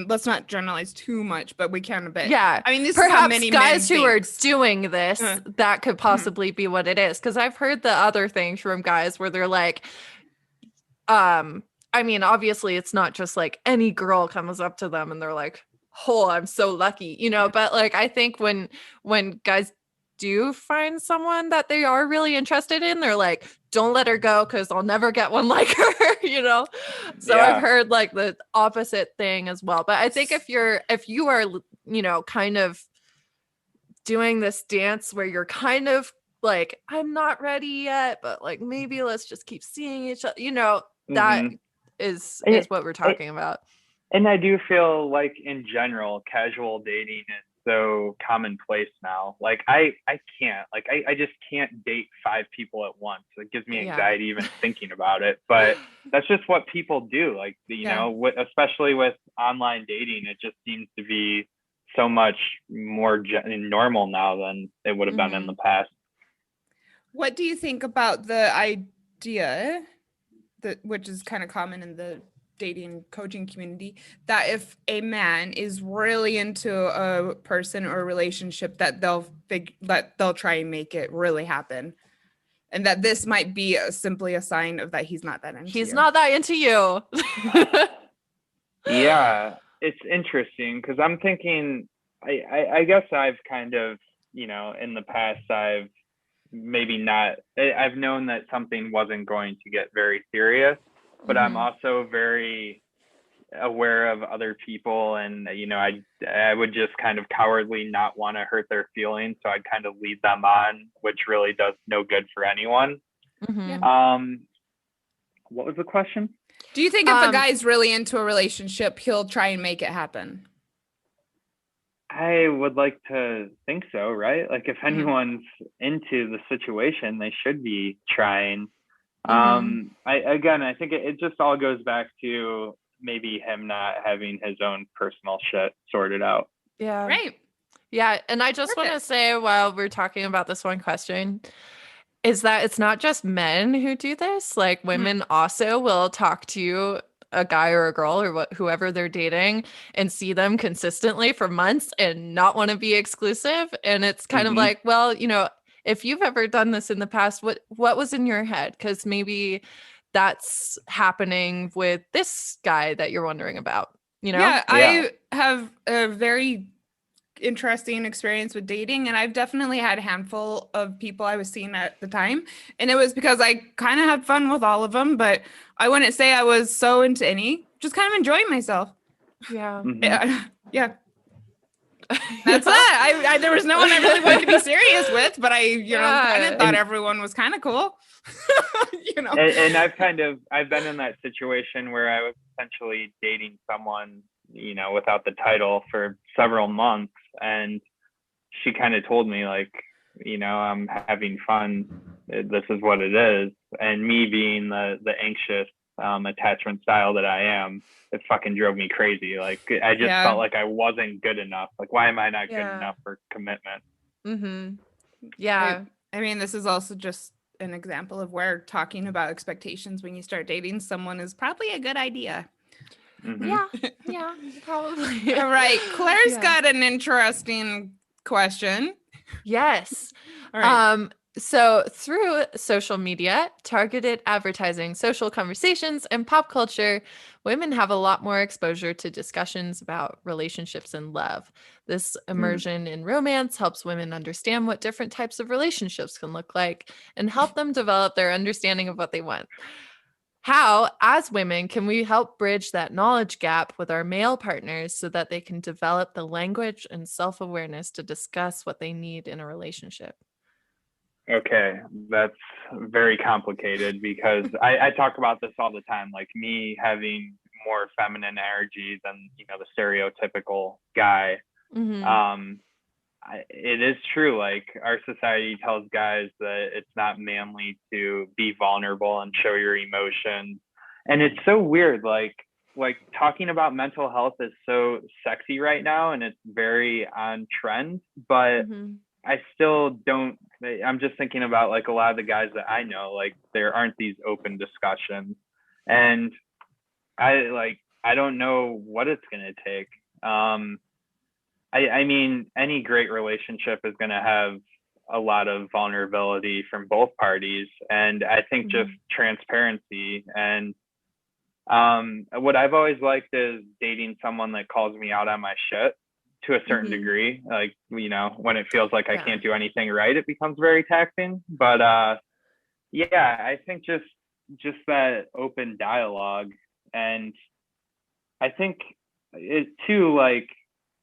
Speaker 2: Let's not generalize too much, but we can a bit.
Speaker 1: Yeah,
Speaker 2: I mean, this
Speaker 1: perhaps
Speaker 2: is how many
Speaker 1: guys who are
Speaker 2: think.
Speaker 1: doing this, that could possibly be what it is. Because I've heard the other things from guys where they're like, I mean, obviously, it's not just like any girl comes up to them and they're like, oh, I'm so lucky, you know, but like I think when guys do find someone that they are really interested in, they're like, don't let her go because I'll never get one like her, you know. So I've heard like the opposite thing as well. But I think if you are, you know, kind of doing this dance where you're kind of like, I'm not ready yet, but like maybe let's just keep seeing each other, you know, that is what we're talking about.
Speaker 3: And I do feel like in general, casual dating is so commonplace now. Like I can't, like I just can't date 5 people at once. It gives me anxiety even thinking about it. But that's just what people do. Like, you know, especially with online dating, it just seems to be so much more normal now than it would have been in the past.
Speaker 2: What do you think about the idea that, which is kind of common in the dating coaching community, that if a man is really into a person or a relationship, that they'll try and make it really happen, and that this might be simply a sign of that he's not that into
Speaker 1: he's not that into you.
Speaker 3: Yeah, it's interesting because I'm thinking I guess I've kind of, you know, in the past I've known that something wasn't going to get very serious, but I'm also very aware of other people, and you know, I would just kind of cowardly not want to hurt their feelings, so I'd kind of lead them on, which really does no good for anyone. What was the question?
Speaker 2: Do you think if a guy's really into a relationship, he'll try and make it happen?
Speaker 3: I would like to think so, right? Like if anyone's into the situation, they should be trying. I think it just all goes back to maybe him not having his own personal shit sorted out.
Speaker 1: Yeah.
Speaker 2: Right.
Speaker 1: Yeah. And I just want to say, while we're talking about this one question, is that it's not just men who do this. Like women also will talk to a guy or a girl or whoever they're dating and see them consistently for months and not want to be exclusive. And it's kind of like, well, you know, if you've ever done this in the past, what was in your head? Because maybe that's happening with this guy that you're wondering about, you know?
Speaker 2: Yeah, I have a very interesting experience with dating, and I've definitely had a handful of people I was seeing at the time, and it was because I kind of had fun with all of them, but I wouldn't say I was so into any, just kind of enjoying myself.
Speaker 1: Yeah.
Speaker 2: Yeah. That's it. There was no one I really wanted to be serious with, but I, kind of thought everyone was kind of cool.
Speaker 3: And I've been in that situation where I was essentially dating someone, without the title for several months, and she kind of told me like, I'm having fun. This is what it is. And me being the anxious attachment style that I am, it fucking drove me crazy. Like I just felt like I wasn't good enough. Like, why am I not good enough for commitment?
Speaker 1: Mm-hmm. Yeah.
Speaker 2: I mean, this is also just an example of where talking about expectations when you start dating someone is probably a good idea.
Speaker 1: Mm-hmm. Yeah, probably.
Speaker 2: All right. Claire's got an interesting question.
Speaker 1: Yes.
Speaker 2: All right.
Speaker 1: So through social media, targeted advertising, social conversations, and pop culture, women have a lot more exposure to discussions about relationships and love. This immersion in romance helps women understand what different types of relationships can look like and help them develop their understanding of what they want. How, as women, can we help bridge that knowledge gap with our male partners so that they can develop the language and self-awareness to discuss what they need in a relationship?
Speaker 3: Okay, that's very complicated because I talk about this all the time, like me having more feminine energy than, the stereotypical guy.
Speaker 1: Mm-hmm.
Speaker 3: It is true, like our society tells guys that it's not manly to be vulnerable and show your emotions. And it's so weird, like talking about mental health is so sexy right now and it's very on trend, but I still don't. I'm just thinking about like a lot of the guys that I know, like there aren't these open discussions, and I don't know what it's gonna take. I mean, any great relationship is gonna have a lot of vulnerability from both parties, and I think just transparency and what I've always liked is dating someone that calls me out on my shit to a certain degree. Like, when it feels like I can't do anything right, it becomes very taxing. But I think just that open dialogue. And I think it too, like,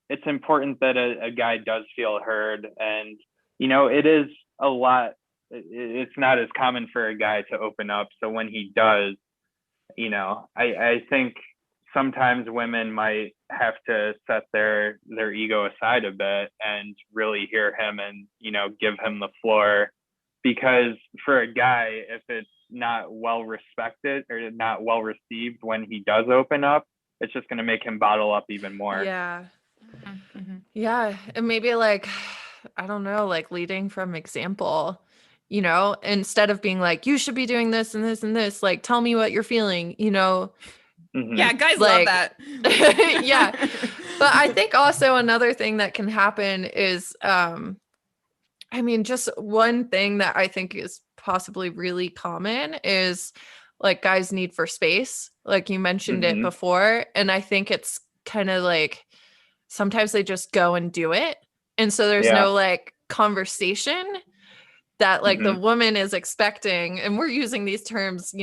Speaker 3: it's important that a guy does feel heard. And, it is a lot. It's not as common for a guy to open up. So when he does, I think sometimes women might have to set their ego aside a bit and really hear him and, give him the floor, because for a guy, if it's not well respected or not well received when he does open up, it's just going to make him bottle up even more.
Speaker 1: Yeah. Yeah. And maybe like, I don't know, like leading from example, instead of being like, you should be doing this and this and this, like, tell me what you're feeling,
Speaker 2: Yeah, guys
Speaker 1: like,
Speaker 2: love that.
Speaker 1: Yeah. But I think also another thing that can happen is, just one thing that I think is possibly really common is like guys' need for space. Like you mentioned it before. And I think it's kind of like, sometimes they just go and do it. And so there's no like conversation that like the woman is expecting. And we're using these terms,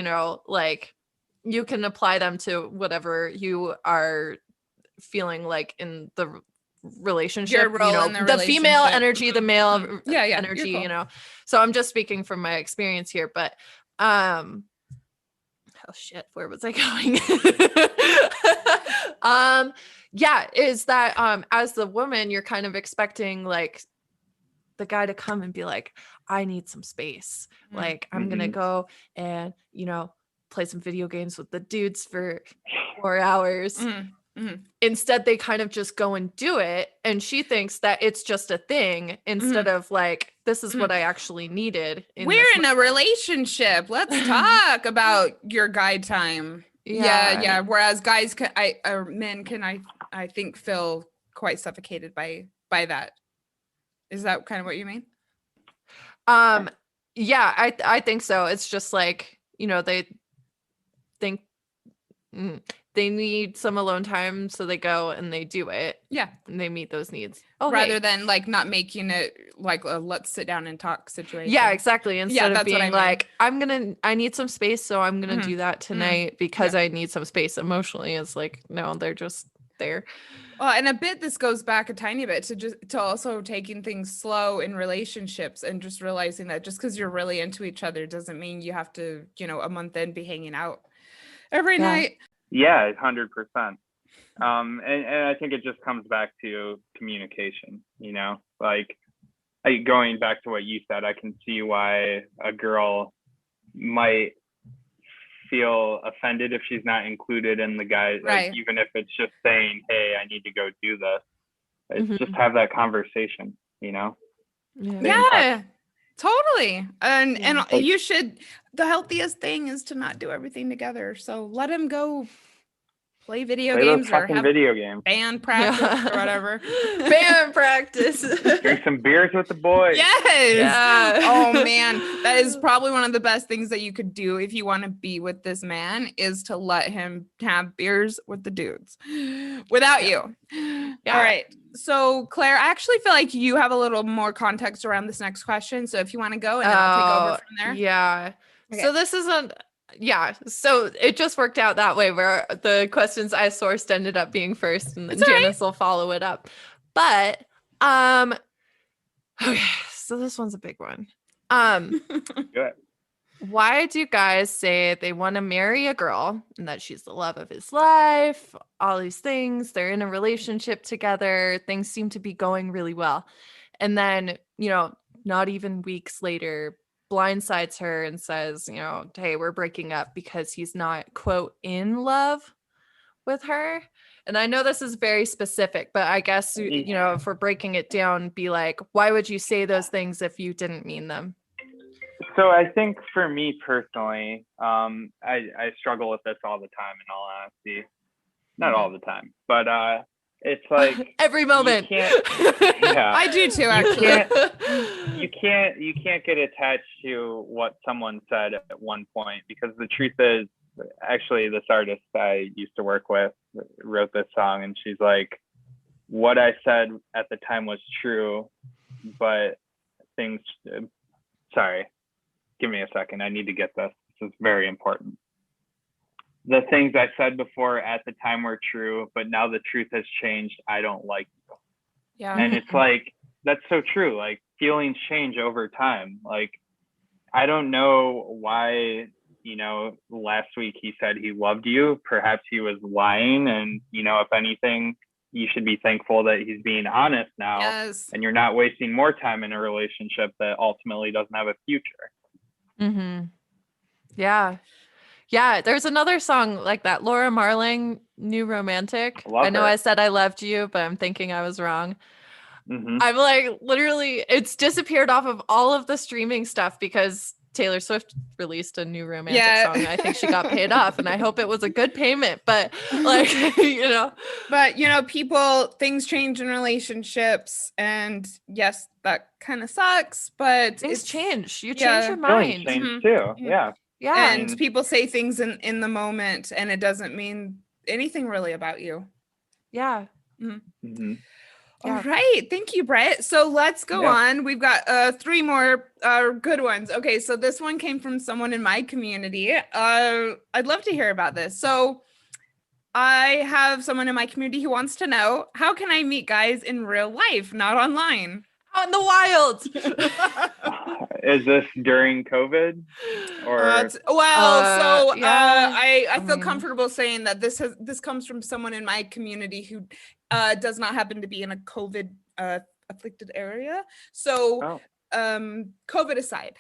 Speaker 1: like you can apply them to whatever you are feeling like in the relationship,
Speaker 2: your role in
Speaker 1: the female energy, the male energy,
Speaker 2: cool.
Speaker 1: So I'm just speaking from my experience here, but oh shit, where was I going? Is that as the woman, you're kind of expecting like the guy to come and be like, I need some space. Like I'm gonna go and play some video games with the dudes for 4 hours. Instead, they kind of just go and do it. And she thinks that it's just a thing instead of like, this is what I actually needed.
Speaker 2: We're in a relationship. Let's talk about your guide time. Yeah. Whereas guys men can, I think, feel quite suffocated by that. Is that kind of what you mean?
Speaker 1: Yeah, I think so. It's just like, they think they need some alone time, so they go and they do it.
Speaker 2: Yeah.
Speaker 1: And they meet those needs.
Speaker 2: Rather than like not making it like a let's sit down and talk situation.
Speaker 1: Yeah, exactly. Instead of being like, I need some space, so I'm going to do that tonight because I need some space emotionally. It's like, no, they're just there.
Speaker 2: Well, and a bit, this goes back a tiny bit to also taking things slow in relationships and just realizing that just because you're really into each other doesn't mean you have to, a month in be hanging out every night.
Speaker 3: Yeah, 100%. And I think it just comes back to communication, like going back to what you said, I can see why a girl might feel offended if she's not included in the guy,
Speaker 2: Right.
Speaker 3: like, even if it's just saying, hey, I need to go do this. It's just have that conversation,
Speaker 2: Yeah, totally. And you should, the healthiest thing is to not do everything together. So let him go play video games or have
Speaker 3: video games,
Speaker 2: band practice or whatever.
Speaker 1: Band practice.
Speaker 3: Drink some beers with the boys.
Speaker 2: Yes.
Speaker 1: Yeah.
Speaker 2: Oh man, that is probably one of the best things that you could do if you want to be with this man, is to let him have beers with the dudes without you. Yeah. All right. So Claire, I actually feel like you have a little more context around this next question. So if you want to go, and then I'll take over from there.
Speaker 1: Yeah.
Speaker 2: Okay.
Speaker 1: So this isn't. Yeah, so it just worked out that way where the questions I sourced ended up being first, and then Janice will follow it up. But okay, so this one's a big one.
Speaker 3: Good.
Speaker 1: Why do guys say they want to marry a girl and that she's the love of his life, all these things, they're in a relationship together, things seem to be going really well, and then, not even weeks later, blindsides her and says, hey, we're breaking up because he's not, quote, in love with her. And I know this is very specific, but I guess, if we're breaking it down, be like, why would you say those things if you didn't mean them?
Speaker 3: So I think for me personally, I struggle with this all the time, in all honesty. Not all the time, but it's like
Speaker 1: every moment.
Speaker 2: I do too, actually.
Speaker 3: You can't get attached to what someone said at one point, because the truth is, actually, this artist I used to work with wrote this song, and she's like, what I said at the time was true, but things, sorry, give me a second. I need to get this. This is very important. The things I said before at the time were true, but now the truth has changed. I don't like you.
Speaker 2: Yeah.
Speaker 3: And it's like, that's so true. Like, feelings change over time. Like, I don't know why, last week he said he loved you. Perhaps he was lying. And, if anything, you should be thankful that he's being honest now.
Speaker 2: Yes.
Speaker 3: And you're not wasting more time in a relationship that ultimately doesn't have a future.
Speaker 1: Mm-hmm. Yeah. Yeah, there's another song like that, Laura Marling, New Romantic. I know I said I loved you, but I'm thinking I was wrong.
Speaker 3: Mm-hmm.
Speaker 1: I'm like, literally, it's disappeared off of all of the streaming stuff because Taylor Swift released a new romantic song. I think she got paid off, and I hope it was a good payment, but like,
Speaker 2: But, people, things change in relationships, and yes, that kind of sucks, but
Speaker 1: things change. You change your mind.
Speaker 3: Change too. Yeah.
Speaker 1: Yeah.
Speaker 2: And people say things in the moment, and it doesn't mean anything really about you.
Speaker 1: Yeah.
Speaker 2: Mm-hmm.
Speaker 3: Mm-hmm.
Speaker 2: All right. Thank you, Brett. So let's go on. We've got 3 more good ones. Okay. So this one came from someone in my community. I'd love to hear about this. So I have someone in my community who wants to know, how can I meet guys in real life, not online?
Speaker 1: Out in the wild.
Speaker 3: Is this during COVID? Or
Speaker 2: I feel comfortable saying that this comes from someone in my community who does not happen to be in a COVID afflicted area. So COVID aside.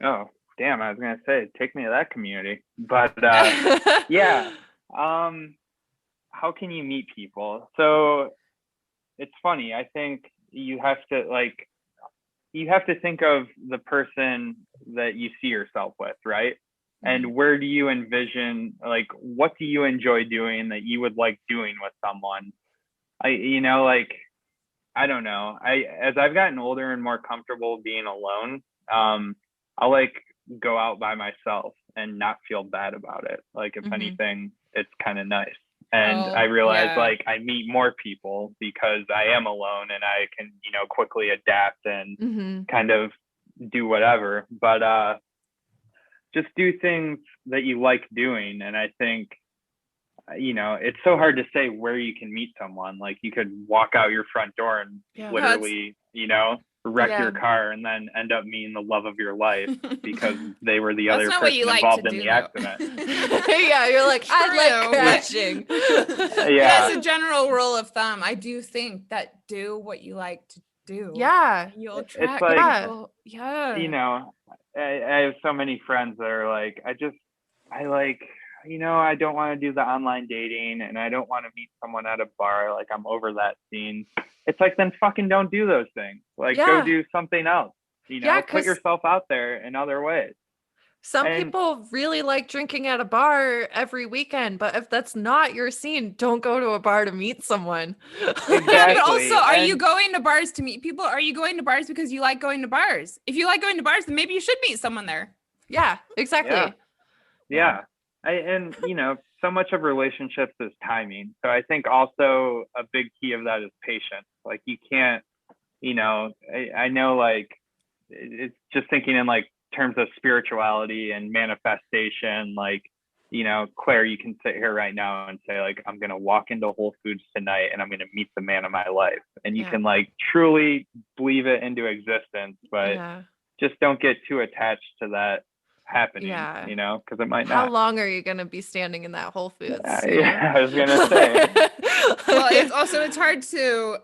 Speaker 3: Oh, damn, I was gonna say, take me to that community. But yeah. How can you meet people? So it's funny. I think you have to think of the person that you see yourself with, right? And where do you envision, like, what do you enjoy doing that you would like doing with someone? I don't know. As I've gotten older and more comfortable being alone, I'll like go out by myself and not feel bad about it. Like, if anything, it's kind of nice. And I realize like I meet more people because I am alone and I can, quickly adapt and kind of do whatever. But just do things that you like doing. And I think you know, it's so hard to say where you can meet someone. Like you could walk out your front door and literally, you know, wreck your car and then end up meeting the love of your life because they were the other person involved in the accident.
Speaker 1: Yeah, you're like, I like crashing.
Speaker 2: Yeah. As a general rule of thumb, I do think that do what you like to do.
Speaker 1: Yeah.
Speaker 2: You'll attract people. Yeah.
Speaker 3: You know, I have so many friends that are like, I like, you know, I don't want to do the online dating and I don't want to meet someone at a bar. Like I'm over that scene. It's like, then fucking don't do those things. Like go do something else, you know, put yourself out there in other ways.
Speaker 1: Some people really like drinking at a bar every weekend, but if that's not your scene, don't go to a bar to meet someone.
Speaker 3: Exactly.
Speaker 2: Yeah, but also, are you going to bars to meet people? Are you going to bars because you like going to bars? If you like going to bars, then maybe you should meet someone there.
Speaker 1: Yeah, exactly.
Speaker 3: Yeah. And you know, so much of relationships is timing. So I think also a big key of that is patience. Like you can't, you know, I know like it's just thinking in like terms of spirituality and manifestation. Like, you know, Claire, you can sit here right now and say like, I'm going to walk into Whole Foods tonight and I'm going to meet the man of my life. And you can like truly believe it into existence, but just don't get too attached to that happening, you know, because it might not.
Speaker 1: How long are you going to be standing in that Whole Foods?
Speaker 3: Yeah, I was going to say.
Speaker 2: Well, it's hard to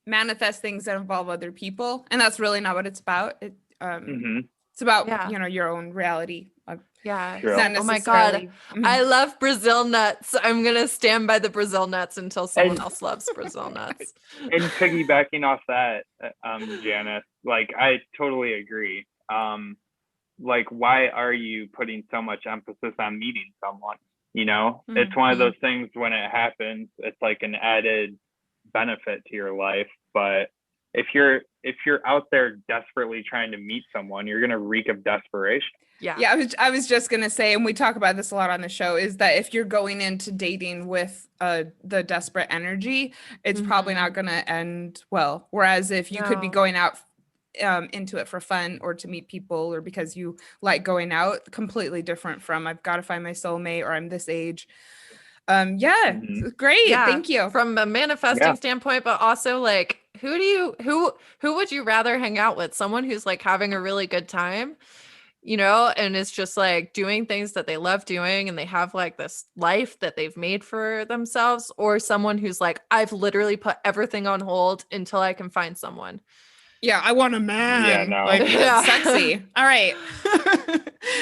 Speaker 2: manifest things that involve other people, and that's really not what it's about. It's about you know, your own reality.
Speaker 1: Oh my God. I love Brazil nuts. I'm going to stand by the Brazil nuts until someone else loves Brazil nuts.
Speaker 3: And piggybacking off that, Janice, like I totally agree. Like, why are you putting so much emphasis on meeting someone? You know, it's one of those things when it happens, it's like an added benefit to your life. But if you're out there desperately trying to meet someone, you're going to reek of desperation.
Speaker 2: Yeah. I was just going to say, and we talk about this a lot on the show, is that if you're going into dating with the desperate energy, it's probably not going to end well. Whereas if you could be going out into it for fun or to meet people or because you like going out, completely different from I've got to find my soulmate or I'm this age. Great. Thank you.
Speaker 1: From a manifesting standpoint, but also like who would you rather hang out with? Someone who's like having a really good time, you know, and it's just like doing things that they love doing and they have like this life that they've made for themselves, or someone who's like, I've literally put everything on hold until I can find someone.
Speaker 2: Yeah, I want a man.
Speaker 3: Yeah, no.
Speaker 2: Like sexy. All right.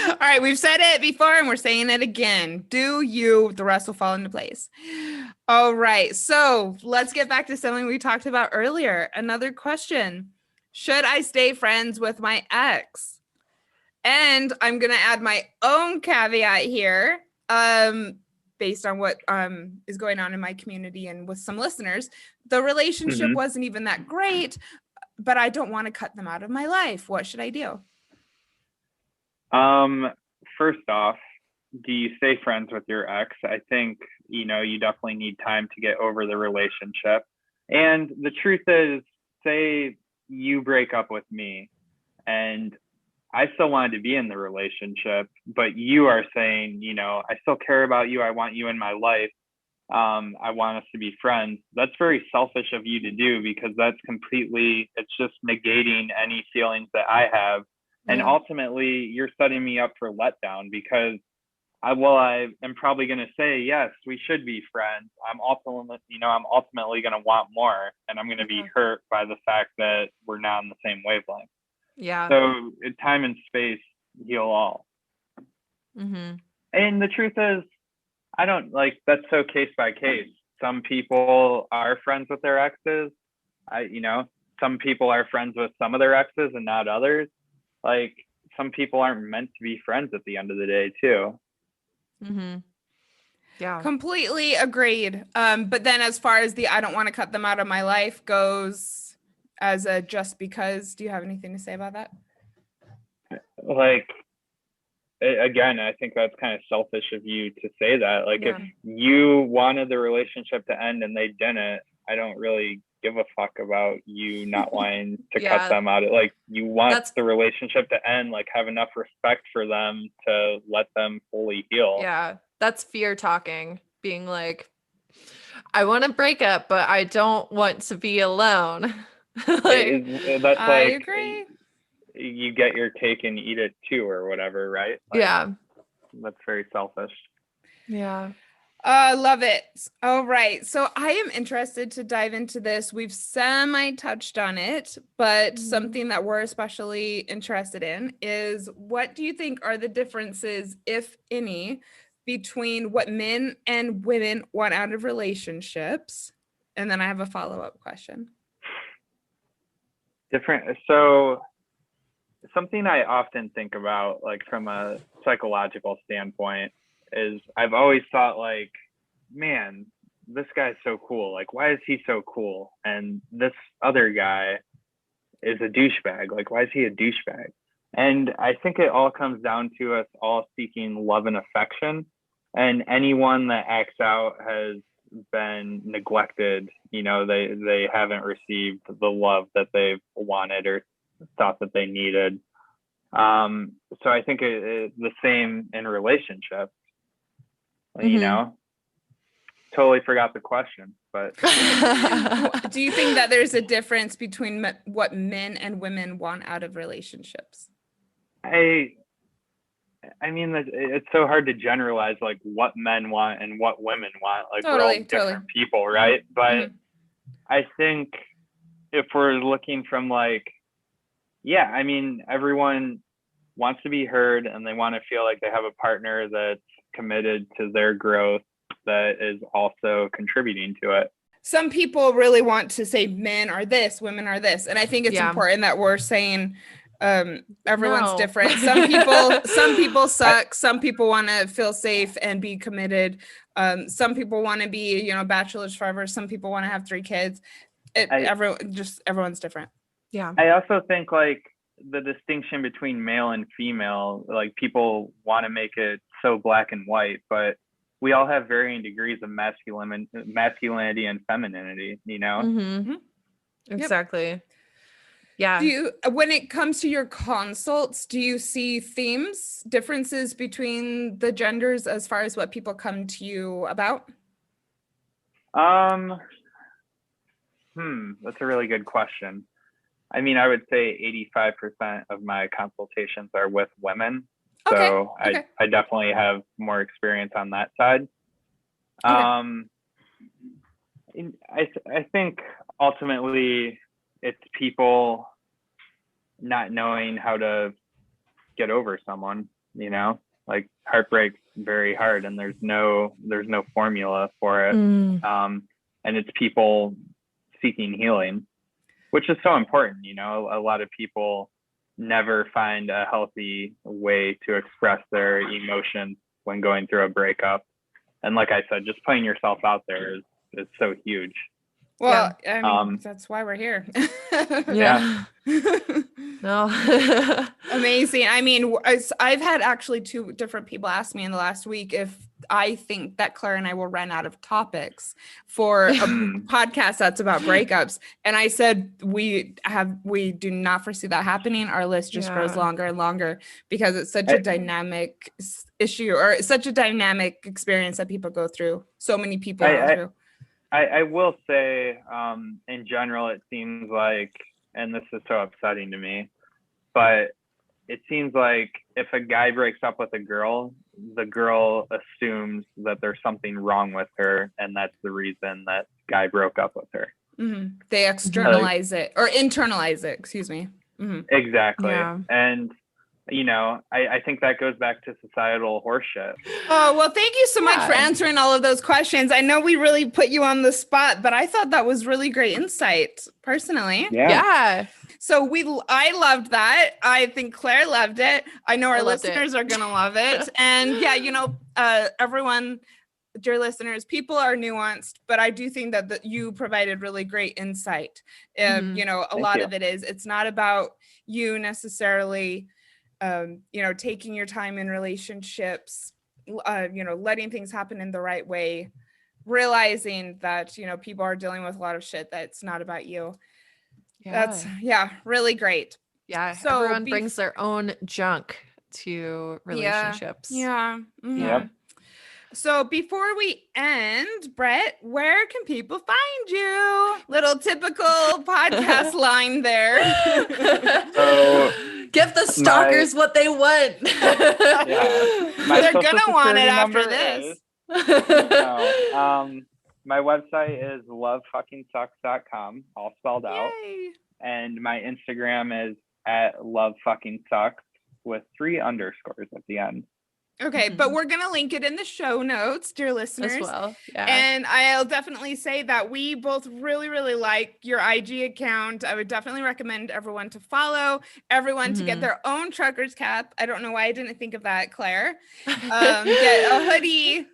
Speaker 2: All right, we've said it before and we're saying it again. Do you, the rest will fall into place. All right. So let's get back to something we talked about earlier. Another question. Should I stay friends with my ex? And I'm going to add my own caveat here. Based on what is going on in my community and with some listeners, the relationship wasn't even that great, but I don't want to cut them out of my life. What should I do?
Speaker 3: First off, do you stay friends with your ex? I think, you know, you definitely need time to get over the relationship. And the truth is, say you break up with me and I still wanted to be in the relationship, but you are saying, you know, I still care about you. I want you in my life. I want us to be friends. That's very selfish of you to do because that's completely, it's just negating any feelings that I have. And ultimately you're setting me up for letdown because I am probably going to say, yes, we should be friends. I'm ultimately going to want more and I'm going to be hurt by the fact that we're not on the same wavelength.
Speaker 1: Yeah.
Speaker 3: So time and space heal all. And the truth is, I don't like, that's so case by case. Some people are friends with their exes. Some people are friends with some of their exes and not others. Like some people aren't meant to be friends at the end of the day too.
Speaker 2: Yeah. Completely agreed. But then as far as the I don't want to cut them out of my life goes as a just because, do you have anything to say about that?
Speaker 3: Like, again, I think that's kind of selfish of you to say that. Like if you wanted the relationship to end and they didn't, I don't really give a fuck about you not wanting to cut them out. Like you want the relationship to end, like have enough respect for them to let them fully heal.
Speaker 1: Yeah. That's fear talking, being like, I want to break up, but I don't want to be alone. Like,
Speaker 3: That's
Speaker 2: I
Speaker 3: like,
Speaker 2: agree.
Speaker 3: you get your cake and eat it too, or whatever, right? Like,
Speaker 1: yeah.
Speaker 3: that's very selfish.
Speaker 1: Yeah.
Speaker 2: Love it. All right. So I am interested to dive into this. We've semi-touched on it, but something that we're especially interested in is, what do you think are the differences, if any, between what men and women want out of relationships? And then I have a follow-up question.
Speaker 3: So something I often think about, like from a psychological standpoint, is I've always thought like, man, this guy's so cool. Like, why is he so cool? And this other guy is a douchebag. Like, why is he a douchebag? And I think it all comes down to us all seeking love and affection. And anyone that acts out has been neglected. You know, they haven't received the love that they've wanted or thought that they needed. So I think it's the same in relationships. You know, totally forgot the question, but
Speaker 2: do you think that there's a difference between what men and women want out of relationships?
Speaker 3: I mean, it's so hard to generalize like what men want and what women want. Like, we're all different people, right? But I think if we're looking from like, yeah, I mean, everyone wants to be heard and they want to feel like they have a partner that's committed to their growth, that is also contributing to it.
Speaker 2: Some people really want to say men are this, women are this. And I think it's important that we're saying everyone's different. Some people suck. Some people want to feel safe and be committed. Some people want to be, you know, bachelors forever. Some people want to have 3 kids. Everyone's different.
Speaker 1: Yeah.
Speaker 3: I also think like the distinction between male and female, like people want to make it so black and white, but we all have varying degrees of masculinity and femininity, you know?
Speaker 1: Exactly. Yeah.
Speaker 2: When it comes to your consults, do you see themes, differences between the genders as far as what people come to you about?
Speaker 3: That's a really good question. I mean, I would say 85% of my consultations are with women. So I definitely have more experience on that side. I think ultimately it's people not knowing how to get over someone, you know, like heartbreak's very hard and there's no formula for it. And it's people seeking healing, which is so important. You know, a lot of people never find a healthy way to express their emotions when going through a breakup. And like I said, just putting yourself out there is so huge.
Speaker 2: Well, I mean, that's why we're here.
Speaker 1: Yeah. No.
Speaker 2: Amazing. I mean, I've had actually 2 different people ask me in the last week if I think that Claire and I will run out of topics for a podcast that's about breakups. And I said, we do not foresee that happening. Our list just grows longer and longer because it's such a dynamic issue, or such a dynamic experience that people go through. So many people go through.
Speaker 3: I will say, in general, it seems like, and this is so upsetting to me, but it seems like if a guy breaks up with a girl, the girl assumes that there's something wrong with her, and that's the reason that guy broke up with her.
Speaker 2: They externalize it, or internalize it, excuse me.
Speaker 3: Exactly. Yeah. And you know, I think that goes back to societal horseshit.
Speaker 2: Oh, well, thank you so much for answering all of those questions. I know we really put you on the spot, but I thought that was really great insight personally.
Speaker 1: Yeah.
Speaker 2: So I loved that. I think Claire loved it. I know our listeners are going to love it. And yeah, you know, everyone, dear listeners, people are nuanced, but I do think that you provided really great insight. You know, a lot of it is, it's not about you necessarily, you know, taking your time in relationships, you know, letting things happen in the right way, realizing that, you know, people are dealing with a lot of shit that's not about you. That's really great.
Speaker 1: Yeah. So everyone brings their own junk to relationships.
Speaker 2: Yeah. So before we end, Brett, where can people find you? Little typical podcast line there.
Speaker 3: So
Speaker 1: give the stalkers what they want.
Speaker 2: They're gonna want it after this.
Speaker 3: My website is lovefuckingsucks.com, all spelled out.
Speaker 2: Yay.
Speaker 3: And my Instagram is at lovefuckingsucks with 3 underscores at the end.
Speaker 2: Okay, but we're going to link it in the show notes, dear listeners.
Speaker 1: As well, yeah.
Speaker 2: And I'll definitely say that we both really, really like your IG account. I would definitely recommend everyone to follow, everyone to get their own trucker's cap. I don't know why I didn't think of that, Claire. Get a hoodie,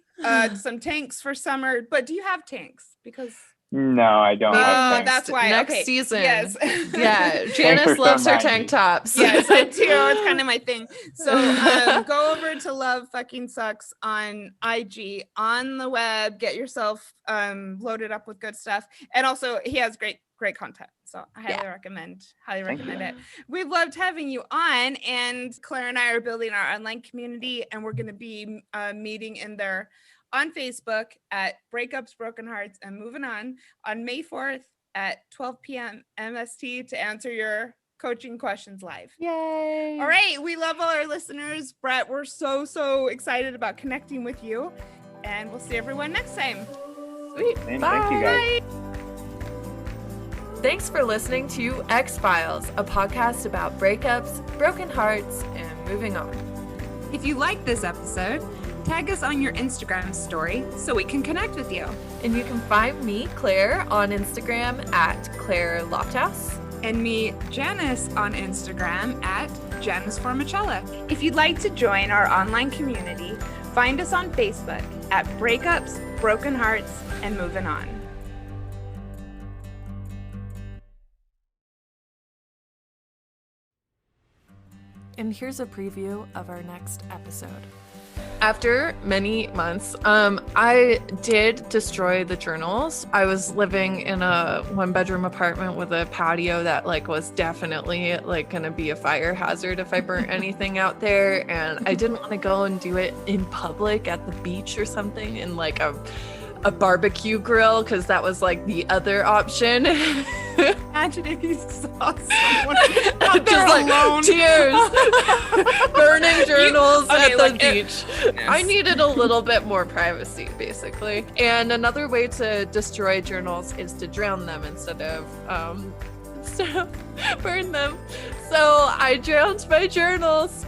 Speaker 2: some tanks for summer. But do you have tanks? Because...
Speaker 3: No, I don't.
Speaker 2: That's why.
Speaker 1: Next season.
Speaker 2: Yes.
Speaker 1: Yeah. Janice loves her tank tops.
Speaker 2: Yes, I do. It's kind of my thing. So go over to Love Fucking Sucks on IG, on the web. Get yourself loaded up with good stuff. And also, he has great content. So I highly recommend it. We've loved having you on. And Claire and I are building our online community, and we're going to be meeting in there on Facebook at Breakups, Broken Hearts, and Moving On May 4th at 12 p.m. MST to answer your coaching questions live.
Speaker 1: Yay.
Speaker 2: All right. We love all our listeners. Brett, we're so excited about connecting with you. And we'll see everyone next time.
Speaker 1: Sweet.
Speaker 3: And
Speaker 1: bye.
Speaker 3: Thank you, guys.
Speaker 1: Thanks for listening to X-Files, a podcast about breakups, broken hearts, and moving on.
Speaker 2: If you like this episode, tag us on your Instagram story so we can connect with you.
Speaker 1: And you can find me, Claire, on Instagram at Claire Lofthouse.
Speaker 2: And me, Janice, on Instagram at Janice Formicella. If you'd like to join our online community, find us on Facebook at Breakups, Broken Hearts, and Moving On.
Speaker 1: And here's a preview of our next episode. After many months, I did destroy the journals. I was living in a 1-bedroom apartment with a patio that was definitely gonna be a fire hazard if I burnt anything out there. And I didn't want to go and do it in public at the beach or something in a barbecue grill, because that was the other option.
Speaker 2: Imagine if you saw someone out there
Speaker 1: just
Speaker 2: alone.
Speaker 1: Tears, burning journals at the beach. I needed a little bit more privacy, basically. And another way to destroy journals is to drown them instead of burn them. So I drowned my journals.